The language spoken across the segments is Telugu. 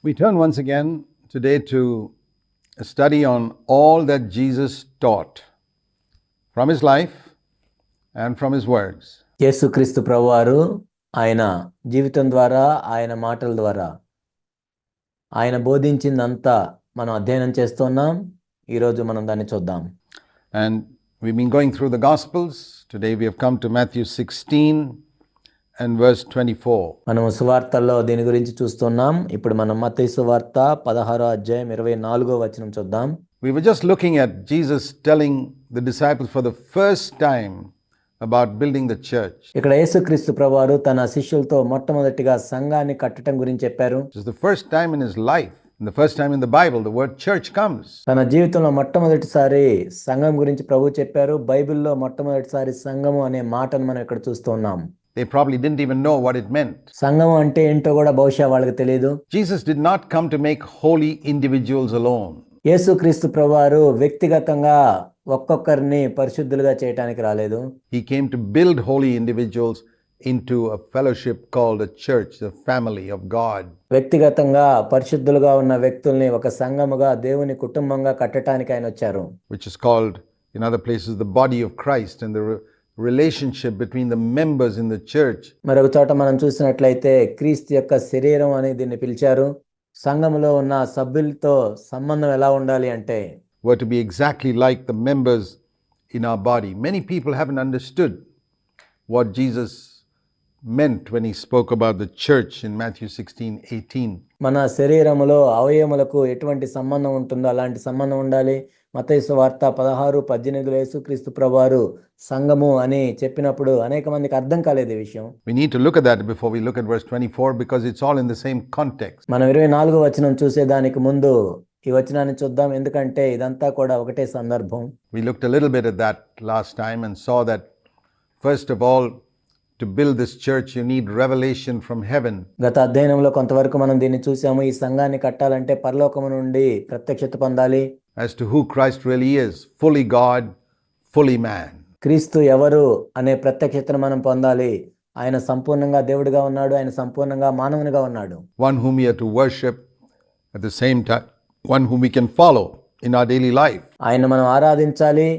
We turn once again today to a study on all that Jesus taught from his life and from his words. యేసుక్రీస్తు ప్రభువారు ఆయన జీవితం ద్వారా, ఆయన మాటల ద్వారా ఆయన బోధించిందంతా మనం అధ్యయనం చేస్తున్నాం. ఈరోజు మనం దాన్ని చూద్దాం. And we've been going through the Gospels. Today we have come to Matthew 16 and verse 24. మనం సువార్తల్లో దీని గురించి చూస్తున్నాం. ఇప్పుడు మనం మత్తయి సువార్త 16వ అధ్యాయం 24వ వచనం చూద్దాం. We were just looking at Jesus telling the disciples for the first time about building the church. ఇక్కడ యేసుక్రీస్తు ప్రభువారు తన శిష్యులతో మొట్టమొదటిగా సంఘాన్ని కట్టడం గురించి చెప్పారు. This is the first time in his life, and the first time in the Bible, the word church comes. తన జీవితంలో మొట్టమొదటిసారి సంఘం గురించి ప్రభు చెప్పారు. బైబిల్లో మొట్టమొదటిసారి సంఘము అనే మాటను మనం ఇక్కడ చూస్తున్నాం. They probably didn't even know what it meant. సంఘం అంటే ఏంటో కూడా బహుశా వాళ్ళకి తెలియదు. Jesus did not come to make holy individuals alone. యేసుక్రీస్తు ప్రభువారు వ్యక్తిగతంగా ఒక్కొక్కరిని పరిశుద్ధులుగా చేయడానికి రాలేదు. He came to build holy individuals into a fellowship called a church, the family of God. వ్యక్తిగతంగా పరిశుద్ధులుగా ఉన్న వ్యక్తుల్ని ఒక సంఘముగా, దేవుని కుటుంబంగా కట్టడానికి ఆయన వచ్చారు. Which is called in other places the body of Christ, and the relationship between the members in the church. మరొక చోట మనం చూసినట్లయితే క్రీస్తు యొక్క శరీరం అని దీన్ని పిలిచారు. సంఘములో ఉన్న సభ్యులతో సంబంధం ఎలా ఉండాలి అంటే were to be exactly like the members in our body. Many people haven't understood what Jesus meant when he spoke about the church in Matthew 16:18. మన శరీరములో అవయవములకు ఎటువంటి సంబంధం ఉంటుందో అలాంటి సంబంధం ఉండాలి. మత్తయి సువార్త 16:18 యేసుక్రీస్తు ప్రభువారు సంఘము అని చెప్పినప్పుడు అనేక మందికి అర్థం కాలేదు ఈ విషయం. We need to look at that before we look at verse 24, because it's all in the same context. మనం 24వ వచనం చూసేదానికి ముందు ఈ వచనాన్ని చూద్దాం, ఎందుకంటే ఇదంతా కూడా ఒకటే సందర్భం. We looked a little bit at that last time and saw that first of all, to build this church you need revelation from heaven. గత అధ్యయనంలో కొంతవరకు మనం దీన్ని చూసాము. ఈ సంఘాన్ని కట్టాలంటే పరలోకము నుండి ప్రత్యక్షత పొందాలి. As to who Christ really is, fully God, fully man. క్రీస్తు ఎవరు అనే ప్రత్యక్షతను మనం పొందాలి. ఆయన సంపూర్ణంగా దేవుడిగా ఉన్నాడు, ఆయన సంపూర్ణంగా మానవునిగా ఉన్నాడు. One whom we are to worship, at the same time one whom we can follow in our daily life. ఆయన మనం ఆరాధించాలి,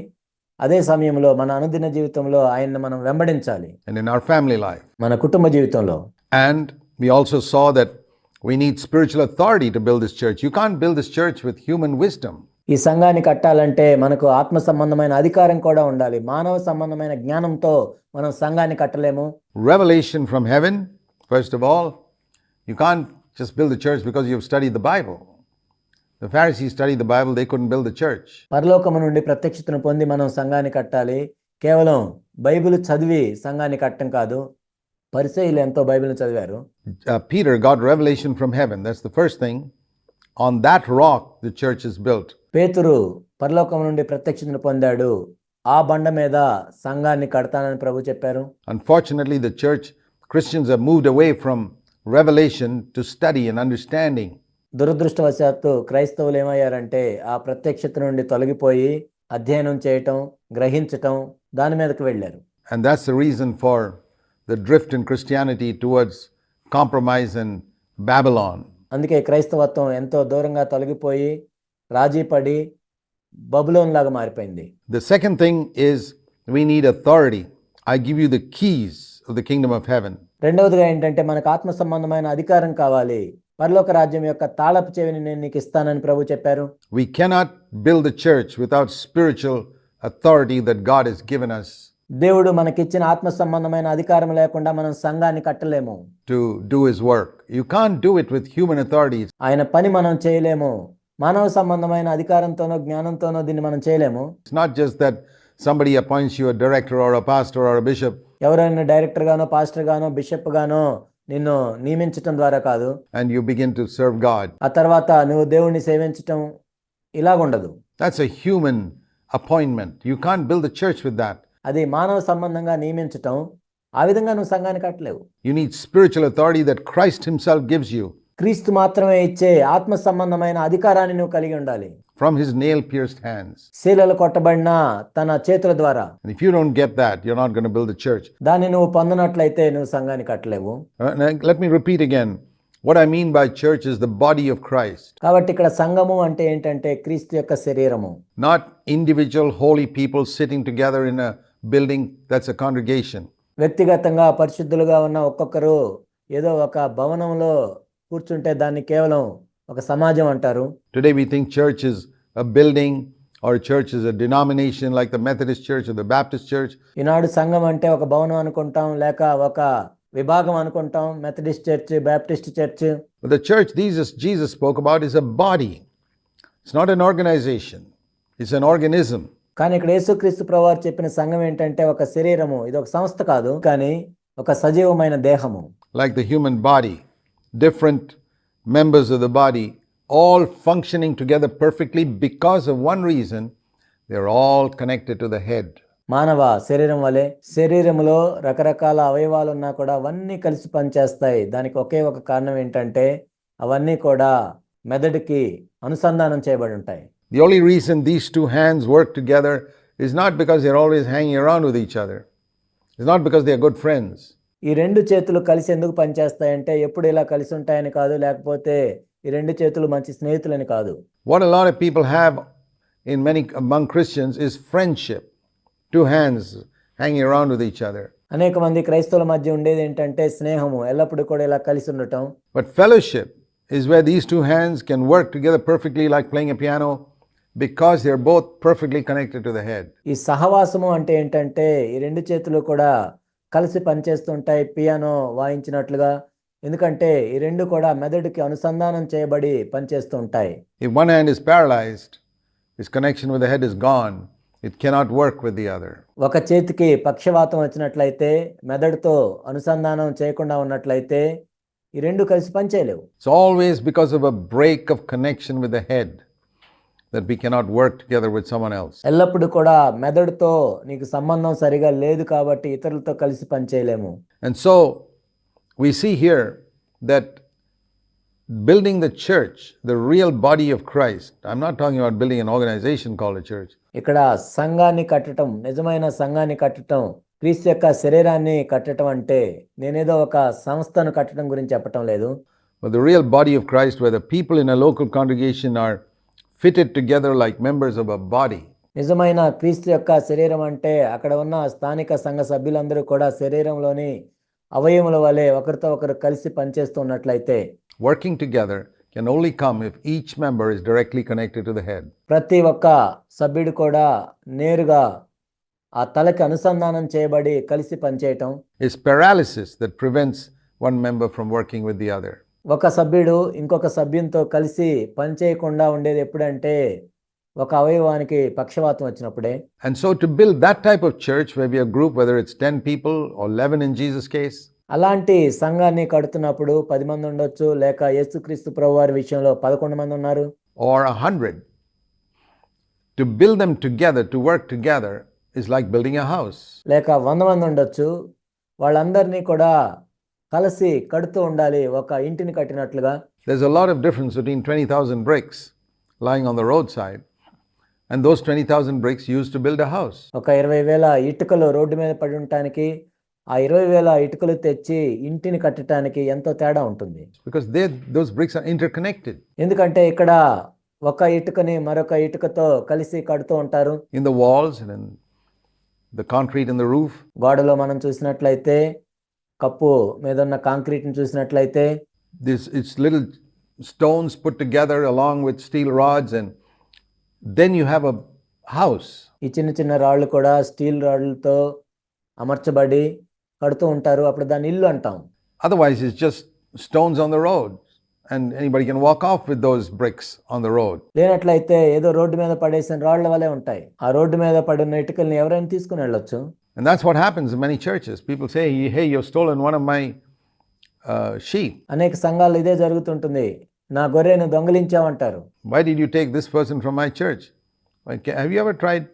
అదే సమయంలో మన అనుదిన జీవితంలో ఆయన్ని మనం వెంబడించాలి. And in our family life. మన కుటుంబ జీవితంలో. And we also saw that we need spiritual authority to build this church. You can't build this church with human wisdom. ఈ సంఘాన్ని కట్టాలంటే మనకు ఆత్మ సంబంధమైన అధికారం కూడా ఉండాలి. మానవ సంబంధమైన జ్ఞానంతో మనం సంఘాన్ని కట్టలేము. Revelation from heaven, first of all. You can't just build the church because you've studied the Bible. The Pharisees studied the Bible, they couldn't build the church. పరలోకము నుండి ప్రత్యక్షతను పొంది మనం సంఘాన్ని కట్టాలి. కేవలం బైబిల్ చదివి సంఘాన్ని కట్టడం కాదు. పరిసయ్యులు ఎంతో బైబిల్ని చదివారు. Peter got revelation from heaven. That's the first thing. On that rock the church is built. పేతురు పరలోకం నుండి ప్రత్యక్షతను పొందాడు. ఆ బండ మీద సంఘాన్ని కడతానని ప్రభు చెప్పారు. Unfortunately, the church, Christians have moved away from revelation to study and understanding. దురదృష్టవశాత్తు క్రైస్తవులు ఏమయ్యారంటే ఆ ప్రత్యక్షత నుండి తొలగిపోయి అధ్యయనం చేయటం, గ్రహించటం, దాని మీదకి వెళ్ళారు. And that's the reason for the drift in Christianity towards compromise and Babylon. అందుకే క్రైస్తవత్వం ఎంతో దూరంగా తొలగిపోయి రాజీపడి బబులోన్ లాగా మారిపోయింది. The second thing is we need authority. I give you the keys of the kingdom of heaven. రెండవదిగా ఏంటంటే మనకు ఆత్మ సంబంధమైన అధికారం కావాలి. పరలోక రాజ్యం యొక్క తాళపు చెవిని నేను నీకు ఇస్తానని ప్రభు చెప్పారు. We cannot build the church without spiritual authority that God has given us. దేవుడు మనకిచ్చిన ఆత్మ సంబంధమైన అధికారం లేకుండా మనం సంఘాన్ని కట్టలేము. To do his work. You can't do it with human authority. ఆయన పని మనం చేయలేము. మానవ సంబంధమైన అధికారంతోనో జ్ఞానంతోనో దీన్ని మనం చేయలేము. It's not just that somebody appoints you a director or a pastor or a bishop. ఎవరైనా డైరెక్టర్ గానో, పాస్టర్ గానో, బిషప్ గానో నిన్ను నియమించటం ద్వారా కాదు. And you begin to serve God. ఆ తర్వాత నువ్వు దేవుణ్ణి సేవించటం ఇలాగుండదు. That's a human appointment. You can't build a church with that. అది మానవ సంబంధంగా నియమించటం. ఆ విధంగా నువ్వు సంఘాన్ని కట్టలేవు. You need spiritual authority that Christ himself gives you. క్రీస్తు మాత్రమే ఇచ్చే ఆత్మ సంబంధమైన అధికారాన్ని నువ్వు కలిగి ఉండాలి. From his nail-pierced hands. శీలలు కొట్టబడిన తన చేతుల ద్వారా. And if you don't get that, you're not going to build a church. దాన్ని నువ్వు పొందనట్లయితే నువ్వు సంఘాన్ని కట్టలేవు. Let me repeat again. What I mean by church is the body of Christ, కాబట్టి ఇక్కడ సంఘము అంటే ఏంటంటే క్రీస్తు యొక్క శరీరము. not individual holy people sitting together in a building that's a congregation. వ్యక్తిగతంగా పరిశుద్ధులుగా ఉన్న ఒక్కొక్కరు ఏదో ఒక భవనంలో కూర్చుంటే దాన్ని కేవలం ఒక సమాజం అంటారు. Today we think church is a building or church is a denomination like the Methodist Church or the Baptist Church. ఈనాడు సంఘం అంటే ఒక భవనం అనుకుంటాం, లేక ఒక విభాగం అనుకుంటాం, Methodist church, Baptist church. But the church Jesus spoke about is a body. It's not an organization. It's an organism. కానీ ఇక్కడ యేసుక్రీస్తు ప్రభువారు చెప్పిన సంఘం ఏంటంటే ఒక శరీరము, ఇది ఒక సంస్థ కాదు, కానీ ఒక సజీవమైన దేహము. Like the human body, different members of the body all functioning together perfectly because of one reason, they're all connected to the head. మానవ శరీరం వలె శరీరములో రకరకాల అవయవాలు ఉన్నా కూడా అవన్నీ కలిసి పనిచేస్తాయి. దానికి ఒకే ఒక కారణం ఏంటంటే అవన్నీ కూడా మెదడుకి అనుసంధానం చేయబడి ఉంటాయి. The only reason these two hands work together is not because they're always hanging around with each other. It's not because they're good friends. ఈ రెండు చేతులు కలిసి ఎందుకు పనిచేస్తాయంటే ఎప్పుడు ఇలా కలిసి ఉంటాయని కాదు, లేకపోతే ఈ రెండు చేతులు మంచి స్నేహితులని కాదు. What a lot of people have among Christians is friendship. Two hands hanging around with each other. అనేక మంది క్రైస్తవుల మధ్య ఉండేది ఏంటంటే స్నేహము, ఎల్లప్పుడూ కూడా ఇలా కలిసి ఉండటం. But fellowship is where these two hands can work together perfectly like playing a piano because they're both perfectly connected to the head. ఈ సహవాసము అంటే ఏంటంటే ఈ రెండు చేతులు కూడా కలిసి పనిచేస్తుంటాయి పియానో వాయించినట్లుగా. ఎందుకంటే ఈ రెండు కూడా మెదడుకి అనుసంధానం చేయబడి పనిచేస్తూ ఉంటాయి. If one hand is paralyzed, its connection with the head is gone. It cannot work with the other. ఒక చేతికి పక్షవాతం వచ్చినట్లయితే, మెదడుతో అనుసంధానం చేయకుండా ఉన్నట్లయితే ఈ రెండు కలిసి పనిచేయలేవు. It's always because of a break of connection with the head that we cannot work together with someone else. ఎల్లప్పుడూ కూడా మెదడుతో నీకు సంబంధం సరిగా లేదు కాబట్టి ఇతరులతో కలిసి పనిచేయలేము. And so we see here that building the church, the real body of Christ, I'm not talking about building an organization called a church. ఇక్కడ సంఘాన్ని కట్టడం, నిజమైన సంఘాన్ని కట్టడం, క్రీస్తు యొక్క శరీరాన్ని కట్టడం అంటే నేనేదో ఒక సంస్థను కట్టడం గురించి చెప్పటం లేదు. But the real body of Christ, where the people in a local congregation are fitted together like members of a body. నిజమైన క్రీస్తు యొక్క శరీరం అంటే అక్కడ ఉన్న స్థానిక సంఘ సభ్యులందరూ కూడా శరీరంలోని అవయముల వలె ఒకరితో ఒకరు కలిసి పనిచేస్తూ ఉన్నట్లయితే, Working together can only come if each member is directly connected to the head. ప్రతి ఒక్క సభ్యుడు కూడా నేరుగా ఆ తలకి అనుసంధానం చేయబడి కలిసి పనిచేయటం. It's paralysis that prevents one member from working with the other. ఒక సభ్యుడు ఇంకొక సభ్యునితో కలిసి పనిచేయకుండా ఉండేది ఎప్పుడంటే ఒక అవయవానికి పక్షవాతం వచ్చినప్పుడే. And so to build that type of church where we have a group, whether it's 10 people or 11 in Jesus' case, అలాంటి సంఘాన్ని కడుతున్నప్పుడు 10 మంది ఉండొచ్చు, లేక యేసుక్రీస్తు ప్రభువారి విషయంలో 11 మంది ఉన్నారు, or 100, to build them together, to work together, is like building a house. లేక 100 మంది ఉండొచ్చు. వాళ్ళందరినీ కూడా కలిసి కడుతూ ఉండాలి, ఒక ఇంటిని కట్టినట్లుగా. There's a lot of difference between 20,000 bricks lying on the roadside and those 20,000 bricks used to build a house. ఒక 20,000 ఇటుకలు రోడ్డు మీద పడి ఉండటానికి, ఆ 20,000 ఇటుకలు తెచ్చి ఇంటిని కట్టడానికి ఎంతో తేడా ఉంటుంది. Because those bricks are interconnected. ఎందుకంటే ఇక్కడ ఒక ఇటుకని మరొక ఇటుకతో కలిసి కడుతూ ఉంటారు. In the walls and in the concrete in the roof. గోడలో మనం చూసినట్లయితే, కప్పు మీద ఉన్న కాంక్రీట్ని చూసినట్లయితే, It's little stones put together along with steel rods, and then you have a house. ఈ చిన్న చిన్న రాళ్ళు కూడా స్టీల్ రాళ్ళతో అమర్చబడి కడుతూ ఉంటారు. అప్పుడు దాన్ని ఇల్లు అంటాం. Otherwise, it's just stones on the road, and anybody can walk off with those bricks on the road. లేనట్లయితే ఏదో రోడ్డు మీద పడేసిన రాళ్ల వలె ఉంటాయి. ఆ రోడ్డు మీద పడిన ఇటుకల్ని ఎవరైనా తీసుకుని వెళ్ళొచ్చు. And that's what happens in many churches. People say, hey, you've stolen one of my sheep. అనేక సంఘాల్లో ఇదే జరుగుతుంటుంది. నా గొర్రెను దొంగిలించావంటారు. Why did you take this person from my church? Have you ever tried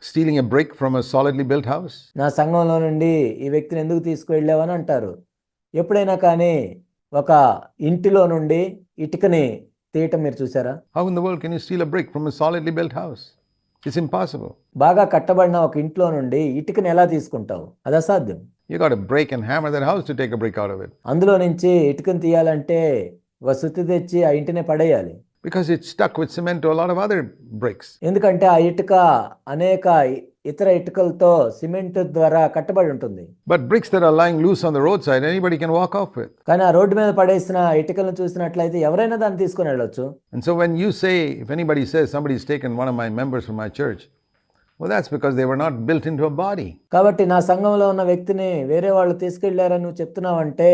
stealing a brick from a solidly built house? నా సంఘంలో నుండి ఈ వ్యక్తిని ఎందుకు తీసుకువెళ్ళావని అంటారు. ఎప్పుడైనా కానీ ఒక ఇంటిలో నుండి ఇటుకని తీయటం మీరు చూసారా? How in the world can you steal a brick from a solidly built house? It's impossible. బాగా కట్టబడిన ఒక ఇంట్లో నుండి ఇటుకని ఎలా తీసుకుంటావు? అది అసాధ్యం. You got to break and hammer that house to take a brick out of it. అందులో నుంచి ఇటుకను తీయాలంటే ఒక సుత్తి తెచ్చి ఆ ఇంటిని పడేయాలి. Because it's stuck with cement to a lot of other bricks. ఎందుకంటే ఆ ఇటుక అనేక ఇతర ఇటుకలతో సిమెంట్ ద్వారా కట్టబడి ఉంటుంది. But bricks that are lying loose on the roadside, anybody can walk off with. కానీ ఆ రోడ్డు మీద పడేసిన ఇటుకలను చూసినట్లయితే ఎవరైనా దాన్ని తీసుకొని వెళ్ళొచ్చు. And so when you say, if anybody says somebody's taken one of my members from my church, well, that's because they were not built into a body. కాబట్టి నా సంఘంలో ఉన్న వ్యక్తిని వేరే వాళ్ళు తీసుకెళ్లారని నువ్వు చెప్తున్నావంటే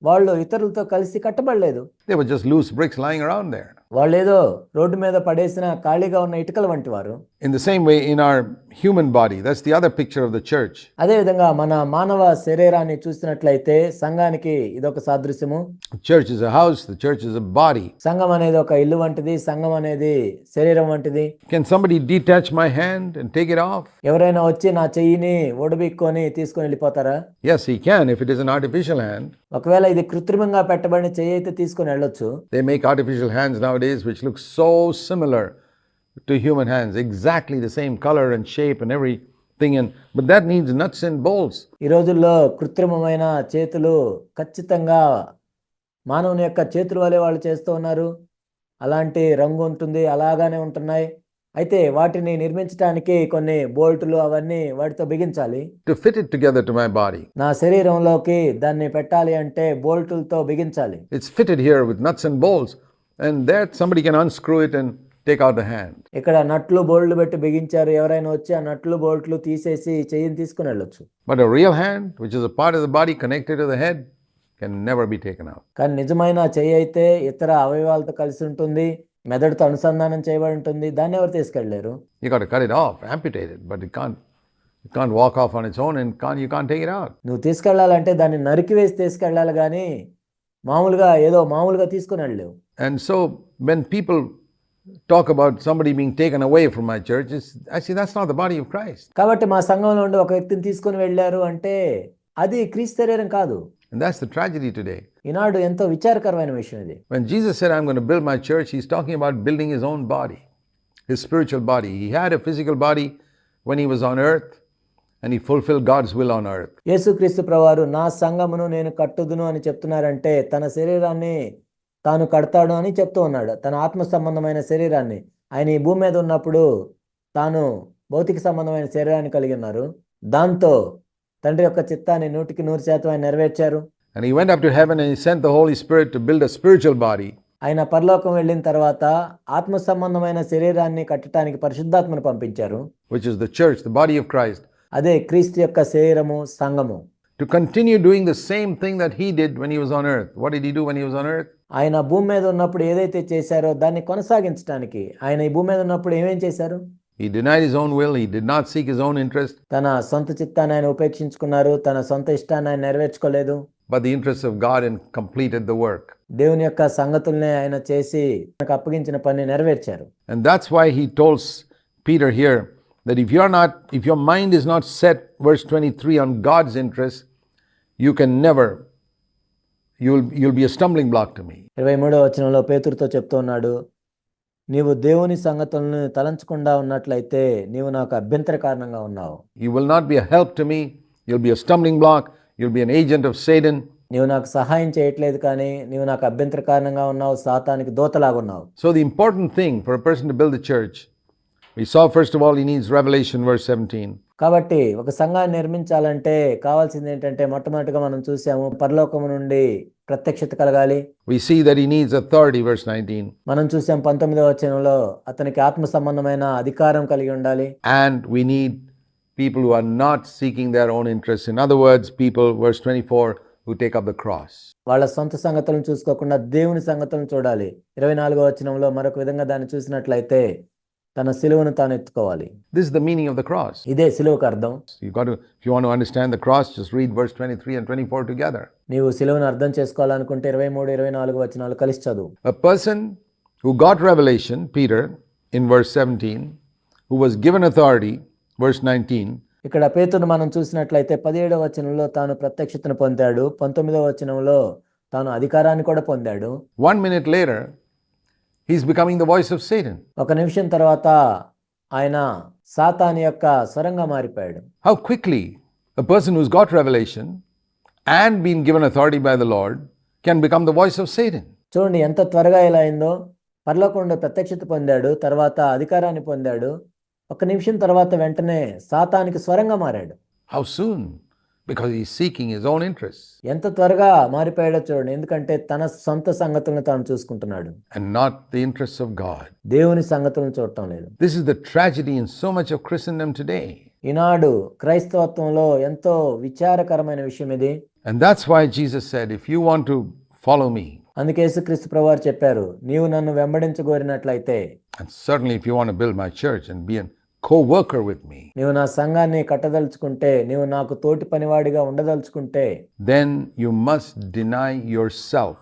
వాళ్ళు ఇతరులతో కలిసి కట్టబడలేదు. They were just loose bricks lying around there. వాళ్ళు ఏదో రోడ్డు మీద పడేసిన ఖాళీగా ఉన్న ఇటుకల వంటి వారు. In the same way, in our human body, that's the other picture of the church. అదేవిధంగా మన మానవ శరీరాన్ని చూసినట్లయితే సంఘానికి ఇదొక సాదృశ్యము. The church is a house, the church is a body. సంఘం అనేది ఒక ఇల్లు వంటిది, సంఘం అనేది శరీరం వంటిది. Can somebody detach my hand and take it off? ఎవరైనా వచ్చి నా చెయ్యిని ఒడబిక్కొని తీసుకొని వెళ్ళిపోతారా? Yes, he can if it is an artificial hand. ఒకవేళ ఇది కృత్రిమంగా పెట్టబడిన చెయ్యి అయితే తీసుకొని వెళ్ళొచ్చు. They make artificial hands nowadays which look so similar to human hands, exactly the same color and shape and everything, but that needs nuts and bolts. ఈ రోజుల్లో కృత్రిమమైన చేతులు ఖచ్చితంగా మానవుని యొక్క చేతుల వలె వాళ్ళు చేస్తూ ఉన్నారు. అలాంటి రంగు ఉంటుంది, అలాగానే ఉంటున్నాయి. అయితే వాటిని నిర్మించడానికి కొన్ని బోల్టులు అవన్నీ వాటితో బిగించాలి. To fit it together to my body. నా శరీరంలోకి దాన్ని పెట్టాలి అంటే బోల్టులతో బిగించాలి. It's fitted here with nuts and bolts, and that somebody can unscrew it and take out the hand. ఇక్కడ నట్లు బోల్ట్లు పెట్టి బిగించారు. ఎవరైనా వచ్చి ఆ నట్లు బోల్ట్లు తీసేసి చెయ్యిని తీసుకుని వెళ్ళొచ్చు. But a real hand, which is a part of the body connected to the head, can never be taken out. కానీ నిజమైన చెయ్యి అయితే ఇతర అవయవాలతో కలిసి ఉంటుంది, మెదడుతో అనుసంధానం చేయబడి ఉంటుంది. దాన్ని ఎవరు తీసుకెళ్ళలేరు. You got to cut it off, amputate it, but it can't walk off on its own, and you can't take it out. నువ్వు తీసుకెళ్ళాలంటే దాన్ని నరికివేసి తీసుకెళ్ళాలి కానీ మామూలుగా తీసుకుని వెళ్ళలేవు. And so when people talk about somebody being taken away from my church, actually that's not the body of Christ. కాబట్టి మా సంఘంలో ఉండి ఒక వ్యక్తిని తీసుకొని వెళ్ళారు అంటే అది క్రీస్తు శరీరం కాదు. And that's the tragedy today. ఈనాడు ఎంతో విచారకరమైన విషయం ఇది. When Jesus said, I'm going to build my church, he's talking about building his own body, his spiritual body. He had a physical body when he was on earth, and he fulfilled God's will on earth. యేసుక్రీస్తు ప్రభువారు నా సంఘమును నేను కట్టుదును అని చెప్తున్నారంటే తన శరీరాన్ని తాను కడతాడు అని చెప్తూ ఉన్నాడు. తన ఆత్మ సంబంధమైన శరీరాన్ని ఆయన ఈ భూమి మీద ఉన్నప్పుడు తాను భౌతిక సంబంధమైన శరీరాన్ని కలిగి ఉన్నారు. దాంతో తండ్రి యొక్క చిత్తాన్ని 100% ఆయన నెరవేర్చారు. And he went up to heaven and he sent the Holy Spirit to build a spiritual body. ఆయన పరలోకం వెళ్ళిన తర్వాత ఆత్మ సంబంధమైన శరీరాన్ని కట్టడానికి పరిశుద్ధాత్మను పంపించారు. Which is the church, the body of Christ. అదే క్రీస్తు యొక్క శరీరము, సంఘము. To continue doing the same thing that he did when he was on earth. What did he do when he was on earth? ఆయన భూమి మీద ఉన్నప్పుడు ఏదైతే చేశారో దాన్ని కొనసాగించడానికి ఆయన ఈ భూమి మీద ఉన్నప్పుడు ఏమేం చేశారు? He denied his own will. He did not seek his own interest. తన సొంత చిత్తాన్ని ఆయన ఉపేక్షించుకున్నారు. తన సొంత ఇష్టాన్ని ఆయన నెరవేర్చుకోలేదు. But the interests of God and completed the work. దేవుని యొక్క సంగతుల్ని ఆయన చేసి తనకు అప్పగించిన పని నెరవేర్చారు. And that's why he told Peter here that if your mind is not set, verse 23, on God's interest, you can never, you'll be a stumbling block to me. 23వ వచనంలో పేతురుతో చెప్తూ ఉన్నాడు, నీవు దేవుని సంగతులను తలంచకుండా ఉన్నట్లయితే నీవు నాకు అభ్యంతర కారణంగా ఉన్నావు. You will not be a help to me. You'll be a stumbling block. You'll be an agent of Satan. నీవు నాకు సహాయం చేయట్లేదు కానీ నీవు నాకు అభ్యంతర కారణంగా ఉన్నావు, సాతానికి దూతలాగా ఉన్నావు. So the important thing for a person to build a church, we saw first of all he needs revelation, verse 17. కాబట్టి ఒక సంఘాన్ని నిర్మించాలంటే కావాల్సింది ఏంటంటే మొట్టమొదటిగా మనం చూసాము పరలోకము నుండి ప్రత్యక్షత కలగాలి. We see that he needs authority, verse 19. మనం చూసాం 19వ వచనంలో అతనికి ఆత్మ సంబంధమైన అధికారం కలిగి ఉండాలి. And we need people who are not seeking their own interests. In other words, people, verse 24, who take up the cross. వాళ్ళ సొంత సంగతులను చూసుకోకుండా దేవుని సంగతులను చూడాలి. 24వ వచనంలో మరొక విధంగా దాన్ని చూసినట్లయితే తన సిలువను తాను ఎత్తుకోవాలి. This is the meaning of the cross. ఇదే సిలువకు అర్థం. If you want to understand the cross, just read verse 23 and 24 together. నీవు సిలువను అర్థం చేసుకోవాలనుకుంటే 23, 24 వచనాలు కలిసి చదువు. A person who got revelation, Peter, in verse 17, who was given authority, verse 19. ఇక్కడ పేతురును మనం చూసినట్లయితే 17వ వచనంలో తాను ప్రత్యక్షతను పొందాడు. 19వ వచనంలో తాను అధికారాన్ని కూడా పొందాడు. 1 minute later, he's becoming the voice of Satan. ఒక నిమిషం తర్వాత ఆయన సాతాను యొక్క స్వరంగా మారిపోయాడు. How quickly A person who's got revelation and been given authority by the Lord can become the voice of Satan. చూడండి ఎంత త్వరగా ఇలా అయిందో. పరలోకంలో ప్రత్యక్షత పొందాడు, తర్వాత అధికారాన్ని పొందాడు. ఒక నిమిషం తర్వాత వెంటనే సాతానికి స్వరంగా మారాడు. How soon? Because he's seeking his own interests ఎంత త్వరగా మారిపోయాడో చూడండి. ఎందుకంటే తన సొంత సంగతులను తాను చూసుకుంటున్నాడు, and not the interests of God. దేవుని సంగతులను చూడటం లేదు. This is the tragedy in so much of Christendom today. ఈనాడు క్రైస్తవత్వంలో ఎంతో విచారకరమైన విషయం ఇది. And that's why Jesus said, if you want to follow me, అందుకే యేసుక్రీస్తు ప్రభువారు చెప్పారు, నీవు నన్ను వెంబడించగోరినట్లయితే, and certainly if you want to build my church and be a co-worker with me, నీవు నా సంఘాన్ని కట్టదలుచుకుంటే, నీవు నాకు తోటి పనివాడిగా ఉండదలుచుకుంటే, then you must deny yourself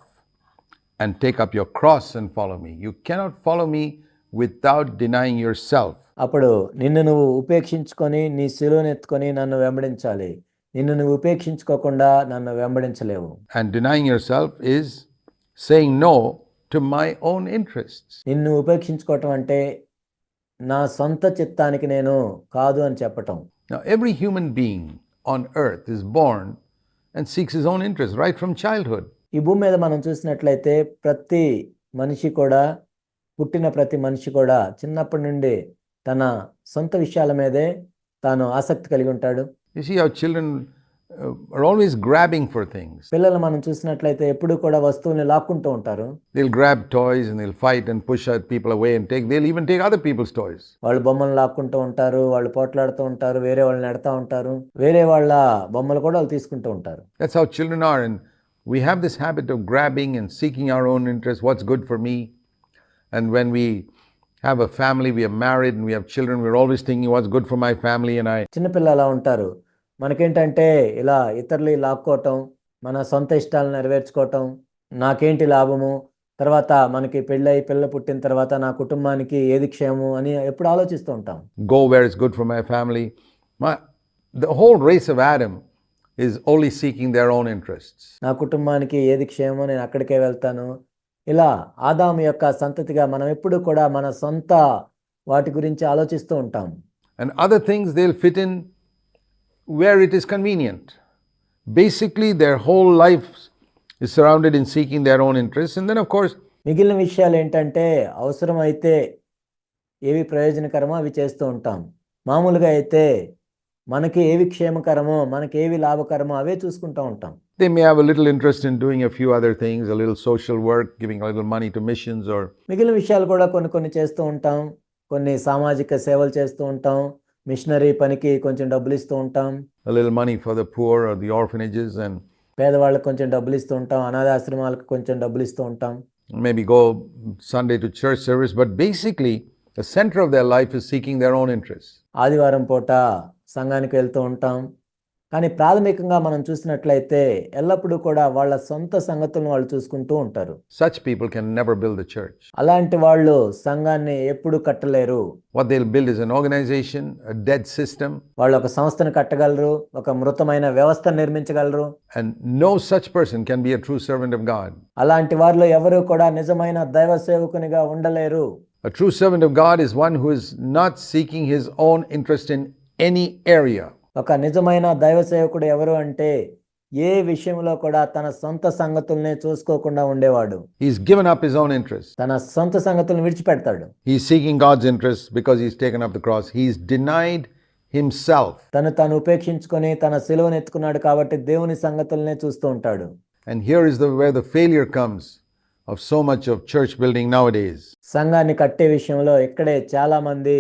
and take up your cross and follow me. You cannot follow me without denying yourself. అప్పుడు నిన్ను నువ్వు ఉపేక్షించుకొని నీ శిలువను ఎత్తుకొని నన్ను వెంబడించాలి. నిన్ను నువ్వు ఉపేక్షించుకోకుండా నన్ను వెంబడించలేవు. And denying yourself is saying no to my own interests. నిన్ను ఉపేక్షించుకోవటం అంటే నా సొంత చిత్తానికి నేను కాదు అని చెప్పటం. Now, every human being on earth is born and seeks his own interest right from childhood. ఈ భూమి మీద మనం చూసినట్లయితే ప్రతి మనిషి కూడా, పుట్టిన ప్రతి మనిషి కూడా చిన్నప్పటి నుండి తన సొంత విషయాల మీదే తాను ఆసక్తి కలిగి ఉంటాడు. You see how children are always grabbing for things. పిల్లలు మనం చూసినట్లయితే ఎప్పుడు కూడా వస్తువుల్ని లాక్కుంటూ ఉంటారు. They'll grab toys and they'll fight and push people away and they'll even take other people's toys. వాళ్ళు బొమ్మలు లాక్కుంటూ ఉంటారు, వాళ్ళు పోట్లాడుతూ ఉంటారు, వేరే వాళ్ళని నెడతా ఉంటారు, వేరే వాళ్ళ బొమ్మలు కూడా వాళ్ళు తీసుకుంటూ ఉంటారు. That's how children are, and we have this habit of grabbing and seeking our own interest, what's good for me. And when we have a family, we are married and we have children, we're always thinking what's good for my family and I. చిన్నపిల్లలు అలా ఉంటారు. మనకేంటంటే ఇలా ఇతరులు లాక్కోవటం, మన సొంత ఇష్టాలను నెరవేర్చుకోవటం, నాకేంటి లాభము, తర్వాత మనకి పెళ్ళై పిల్లలు పుట్టిన తర్వాత నా కుటుంబానికి ఏది క్షేమం అని ఎప్పుడు ఆలోచిస్తూ ఉంటాం. Go where it's good for my family. The whole race of Adam is only seeking their own interests. నా కుటుంబానికి ఏది క్షేమం, నేను అక్కడికే వెళ్తాను. ఇలా ఆదాము యొక్క సంతతిగా మనం ఎప్పుడు కూడా మన సొంత వాటి గురించి ఆలోచిస్తూ ఉంటాం. And other things they'll fit in where it is convenient. Basically, their whole life is surrounded in seeking their own interests. And then, of course, మిగిలిన విషయాలు ఏంటంటే అవసరమైతే ఏవి ప్రయోజనకరమో అవి చేస్తూ ఉంటాం. మామూలుగా అయితే మనకి ఏవి క్షేమకరమో, మనకి ఏవి లాభకరమో అవే చూసుకుంటూ ఉంటాం. they may have a little interest in doing a few other things, a little social work, giving a little money to missions or మిగిలిన విషయాలు కూడా కొన్ని చేస్తూ ఉంటాం. కొన్ని సామాజిక సేవలు చేస్తూ ఉంటాం, మిషనరీ పనికి కొంచెం డబ్బులు ఇస్తూ ఉంటాం, a little money for the poor or the orphanages, and పేదవాళ్ళకి కొంచెం డబ్బులు ఇస్తూ ఉంటాం, అనాథాశ్రమాలకు కొంచెం డబ్బులు ఇస్తూ ఉంటాం, maybe go Sunday to church service. But basically, the center of their life is seeking their own interests. ఆదివారం పూట సంఘానికి వెళ్తూ ఉంటాం. కానీ ప్రాథమికంగా మనం చూసినట్లయితే ఎల్లప్పుడూ కూడా వాళ్ళ సొంత సంగతులను వాళ్ళు చూసుకుంటూ ఉంటారు. Such people can never build the church. అలాంటి వాళ్ళు సంఘాన్ని ఎప్పుడు కట్టలేరు. What they'll build is an organization, a dead system. వాళ్ళు ఒక సంస్థను కట్టగలరు, ఒక మృతమైన వ్యవస్థను నిర్మించగలరు. And no such person can be a true servant of God. అలాంటి వారిలో ఎవరు కూడా నిజమైన దైవ సేవకునిగా ఉండలేరు. A true servant of God is one who is not seeking his own interest in any area. ఒక నిజమైన దైవ సేవకుడు ఎవరు అంటే ఏ విషయంలో కూడా తన సొంత సంగతుల్ని చూసుకోకుండా ఉండేవాడు. He's given up his own interest. తన సొంత సంగతులను విడిచిపెడతాడు. He's seeking God's interest because he's taken up the cross. He's denied himself. తను ఉపేక్షించుకొని తన సిలువను ఎత్తుకున్నాడు కాబట్టి దేవుని సంగతులనే చూస్తూ ఉంటాడు. And here is where the failure comes of so much of church building nowadays. సంఘాన్ని కట్టే విషయంలో ఇక్కడే చాలా మంది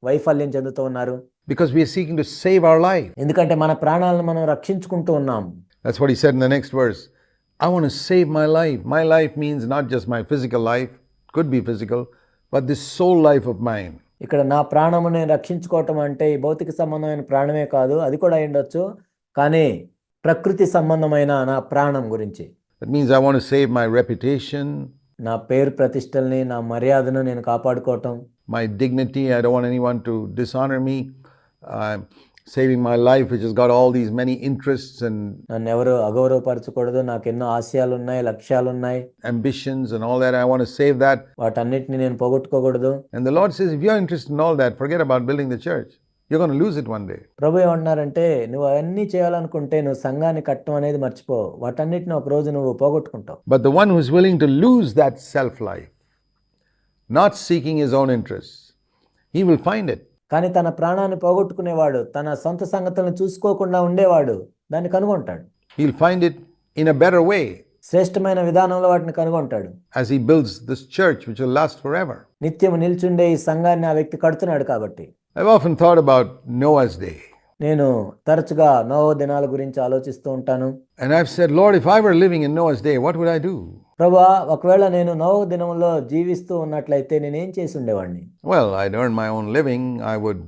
వైఫల్యం చెందుతూ ఉన్నారు. Because we are seeking to save our life. ఎందుకంటే మన ప్రాణాలను మనం రక్షించుకుంటూ ఉన్నాం. That's what he said in the next verse. I want to save my life. My life means not just my physical life, could be physical, but this soul life of mine. ఇక్కడ నా ప్రాణము నేను రక్షించుకోవటం అంటే ఈ భౌతిక సంబంధమైన ప్రాణమే కాదు, అది కూడా అయ్యుండొచ్చు, కానీ ప్రకృతి సంబంధమైన నా ప్రాణం గురించి. That means I want to save my reputation, నా పేరు ప్రతిష్టల్ని, నా మర్యాదను నేను కాపాడుకోవటం, my dignity. I don't want anyone to dishonor me. I'm saving my life, which has got all these many interests and నన్ను ఎవరు అగౌరవపరచకూడదు, నాకు ఎన్నో ఆశయాలు ఉన్నాయి, లక్ష్యాలు ఉన్నాయి, ambitions and all that. I want to save that. వాటన్నిటిని నేను పోగొట్టుకోకూడదు. And the Lord says, if you're interested in all that, forget about building the church. You're going to lose it one day. ప్రభు ఏమంటున్నారంటే నువ్వు అవన్నీ చేయాలనుకుంటే నువ్వు సంఘాన్ని కట్టడం అనేది మర్చిపో, వాటన్నిటిని ఒక రోజు నువ్వు పోగొట్టుకుంటావు. But the one who's willing to lose that self-life, not seeking his own interests, he will find it. కానీ తన ప్రాణాన్ని పోగొట్టుకునేవాడు, తన సొంత సంగతులను చూసుకోకుండా ఉండేవాడు దాన్ని కనుగొంటాడు. He'll find it in a better way శ్రేష్టమైన విధానంలో వాటిని కనుగొంటాడు. as he builds this church which will last forever. నిత్యం నిల్చుండే ఈ సంఘాన్ని ఆ వ్యక్తి కడుతున్నాడు కాబట్టి. I've often thought about Noah's day. నేను తరచుగా నోవహు దినాల గురించి ఆలోచిస్తూ ఉంటాను. And I've said, Lord, if I were living in Noah's day, what would I do? ప్రభువా, ఒకవేళ నేను నోవహు దినంలో జీవిస్తూ ఉన్నట్లయితే నేనేం చేసి ఉండేవాడిని? Well, I'd earn my own living. I would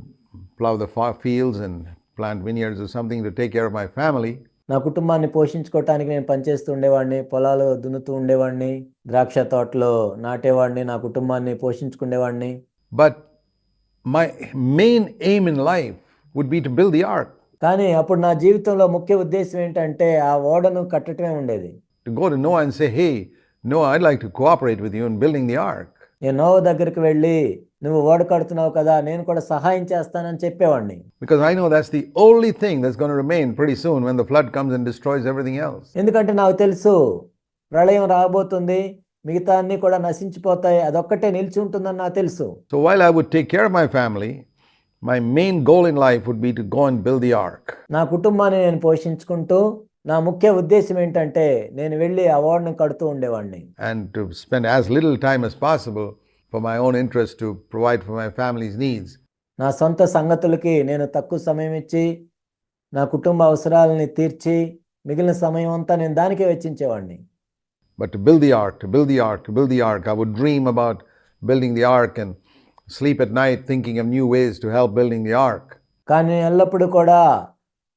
plow the fields and plant vineyards or something to take care of my family. నా కుటుంబాన్ని పోషించుకోవటానికి నేను పనిచేస్తూ ఉండేవాడిని, పొలాలు దున్నుతూ ఉండేవాడిని, ద్రాక్ష తోటలో నాటేవాడిని, నా కుటుంబాన్ని పోషించుకునేవాడిని. But my main aim in life would be to build the ark, కానీ అప్పుడు నా జీవితంలో ముఖ్య ఉద్దేశం ఏంటంటే ఆ ఓడను కట్టడమే ఉండేది. to go to Noah and say, hey, Noah, I'd like to cooperate with you in building the ark. నేను నోవహు దగ్గరికి వెళ్ళి నువ్వు ఓడ కడుతున్నావు కదా, నేను కూడా సహాయం చేస్తానని చెప్పేవాడిని. Because I know that's the only thing that's going to remain pretty soon when the flood comes and destroys everything else. ఎందుకంటే నాకు తెలుసు ప్రళయం రాబోతుంది, మిగతా అన్ని కూడా నశించిపోతాయి, అదొక్కటే నిలిచి ఉంటుందని నాకు తెలుసు. So while I would take care of my family, my main goal in life would be to go and build the ark. నా కుటుంబాన్ని నేను పోషించుకుంటూ నా ముఖ్య ఉద్దేశం ఏంటంటే నేను వెళ్ళి ఆ ఓడను కడుతూ ఉండేవాడిని. And to spend as little time as possible for my own interest to provide for my family's needs. నా సొంత సంగతులకి నేను తక్కువ సమయం ఇచ్చి నా కుటుంబ అవసరాలని తీర్చి మిగిలిన సమయం అంతా నేను దానికే వెచ్చించేవాడిని. But to build the ark, to build the ark, to build the ark, I would dream about building the ark and sleep at night thinking of new ways to help building the ark. కానీ నేను ఎల్లప్పుడూ కూడా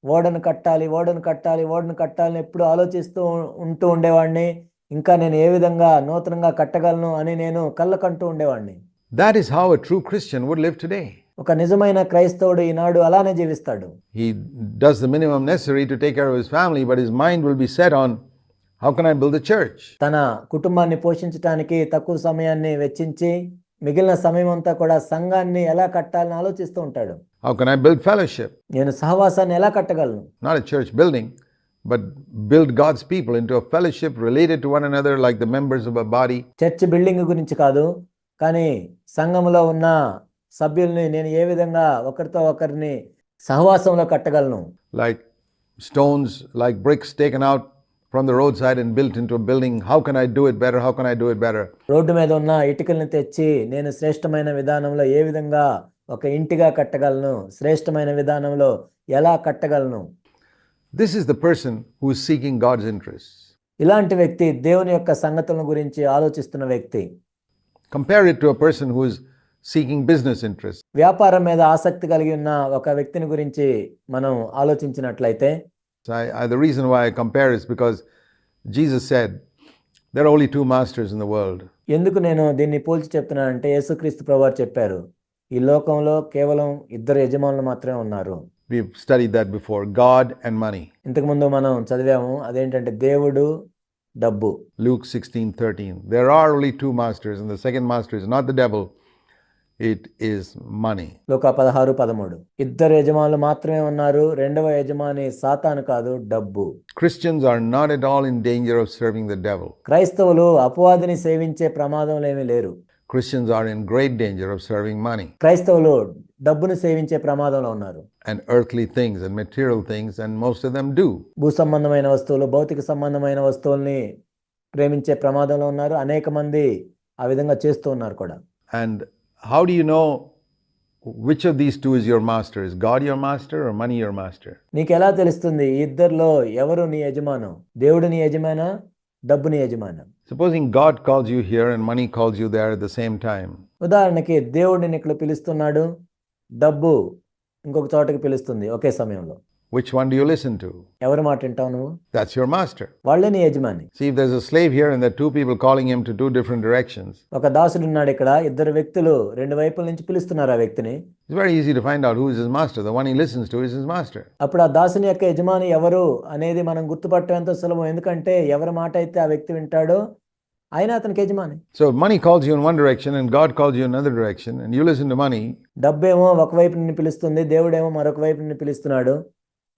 ఓడను కట్టాలి, ఓడను కట్టాలి, ఓడను కట్టాలని ఎప్పుడు ఆలోచిస్తూ ఉంటూ ఉండేవాడిని. ఇంకా నేను ఏ విధంగా నూతనంగా కట్టగలను అని నేను కళ్ళకంటూ ఉండేవాడిని. That is how a true Christian would live today. ఒక నిజమైన క్రైస్తవుడు ఈనాడు అలానే జీవిస్తాడు. He does the minimum necessary to take care of his family, but his mind will be set on, how can I build a church? తన కుటుంబాన్ని పోషించడానికి తక్కువ సమయాన్ని వెచ్చించి మిగిలిన సమయం అంతా కూడా సంఘాన్ని ఎలా కట్టాలని ఆలోచిస్తూ ఉంటాడు. How can I build fellowship? నేను సహవాసాన్ని ఎలా కట్టగలను? Not a church building, but build God's people into a fellowship related to one another like the members of a body. Church building గురించి కాదు, కానీ సంఘంలో ఉన్న సభ్యుల్ని నేను ఏ విధంగా ఒకరితో ఒకరిని సహవాసంలో కట్టగలను? Like stones, like bricks taken out from the roadside and built into a building. How can I do it better? How can I do it better? Road మీద ఉన్న ఇటుకల్ని తెచ్చి నేను శ్రేష్టమైన విధానంలో ఏ విధంగా ఒక ఇంటిగా కట్టగలను, శ్రేష్టమైన విధానంలో ఎలా కట్టగలను? This is the person who is seeking God's interests. ఇలాంటి వ్యక్తి దేవుని యొక్క సంగతుల గురించి ఆలోచిస్తున్న వ్యక్తి. Compare it to a person who is seeking business interests. వ్యాపారం మీద ఆసక్తి కలిగి ఉన్న ఒక వ్యక్తిని గురించి మనం ఆలోచించినట్లయితే, The reason why I compare is because Jesus said there are only two masters in the world. ఎందుకు నేను దీన్ని పోల్చి చెప్తున్నానంటే యేసుక్రీస్తు ప్రభువారు చెప్పారు, ఈ లోకంలో కేవలం ఇద్దరు యజమానులు మాత్రమే ఉన్నారు. We've studied that before, God and money. ఇంతకుముందు మనం చదివాము, అదేంటంటే దేవుడు, డబ్బు. Luke 16:13. There are only two masters, and the second master is not the devil, it is money. లూకా 16:13. ఇద్దరు యజమానులు మాత్రమే ఉన్నారు, రెండవ యజమాని సాతాను కాదు, డబ్బు. Christians are not at all in danger of serving the devil. క్రైస్తవులు అపవాదిని సేవించే ప్రమాదంలో ఏమీ లేరు. Christians are in great danger of serving money క్రైస్తవులు డబ్బును సేవించే ప్రమాదంలో ఉన్నారు. and earthly things and material things, and most of them do. భూ సంబంధమైన వస్తువులు, భౌతిక సంబంధమైన వస్తువుల్ని ప్రేమించే ప్రమాదంలో ఉన్నారు. అనేక మంది ఆ విధంగా చేస్తూ ఉన్నారు కూడా. And how do you know which of these two is your master? Is God your master or money your master? నీకు ఎలా తెలుస్తుంది ఈ ఇద్దరిలో ఎవరు నీ యజమానం? దేవుడు నీ యజమానా, డబ్బు నీ యజమానం? Supposing God calls you here and money calls you there at the same time. ఉదాహరణకి దేవుడిని ఇక్కడ పిలుస్తున్నాడు, డబ్బు ఇంకొక చోటకి పిలుస్తుంది ఒకే సమయంలో. Which one do you listen to? ఎవరి మాట వింటావు నువ్వు? That's your master. వాళ్ళే నీ యజమాని. See, if there's a slave here and there are two people calling him to two different directions, ఒక దాసుడు ఉన్నాడు ఇక్కడ, ఇద్దరు వ్యక్తులు రెండు వైపుల నుంచి పిలుస్తున్నారు ఆ వ్యక్తిని. it's very easy to find out who is his master. The one he listens to is his master. అప్పుడు ఆ దాసుని యొక్క యజమాని ఎవరు అనేది మనం గుర్తుపట్టడం ఎంతో సులభం. ఎందుకంటే ఎవరి మాట అయితే ఆ వ్యక్తి వింటాడో ఆయన అతనికి యజమాని. So if money calls you in one direction and God calls you in another direction and you listen to money, డబ్బేమో ఒకవైపు నిన్ను పిలుస్తుంది, దేవుడేమో మరొక వైపు నిన్ను పిలుస్తున్నాడు.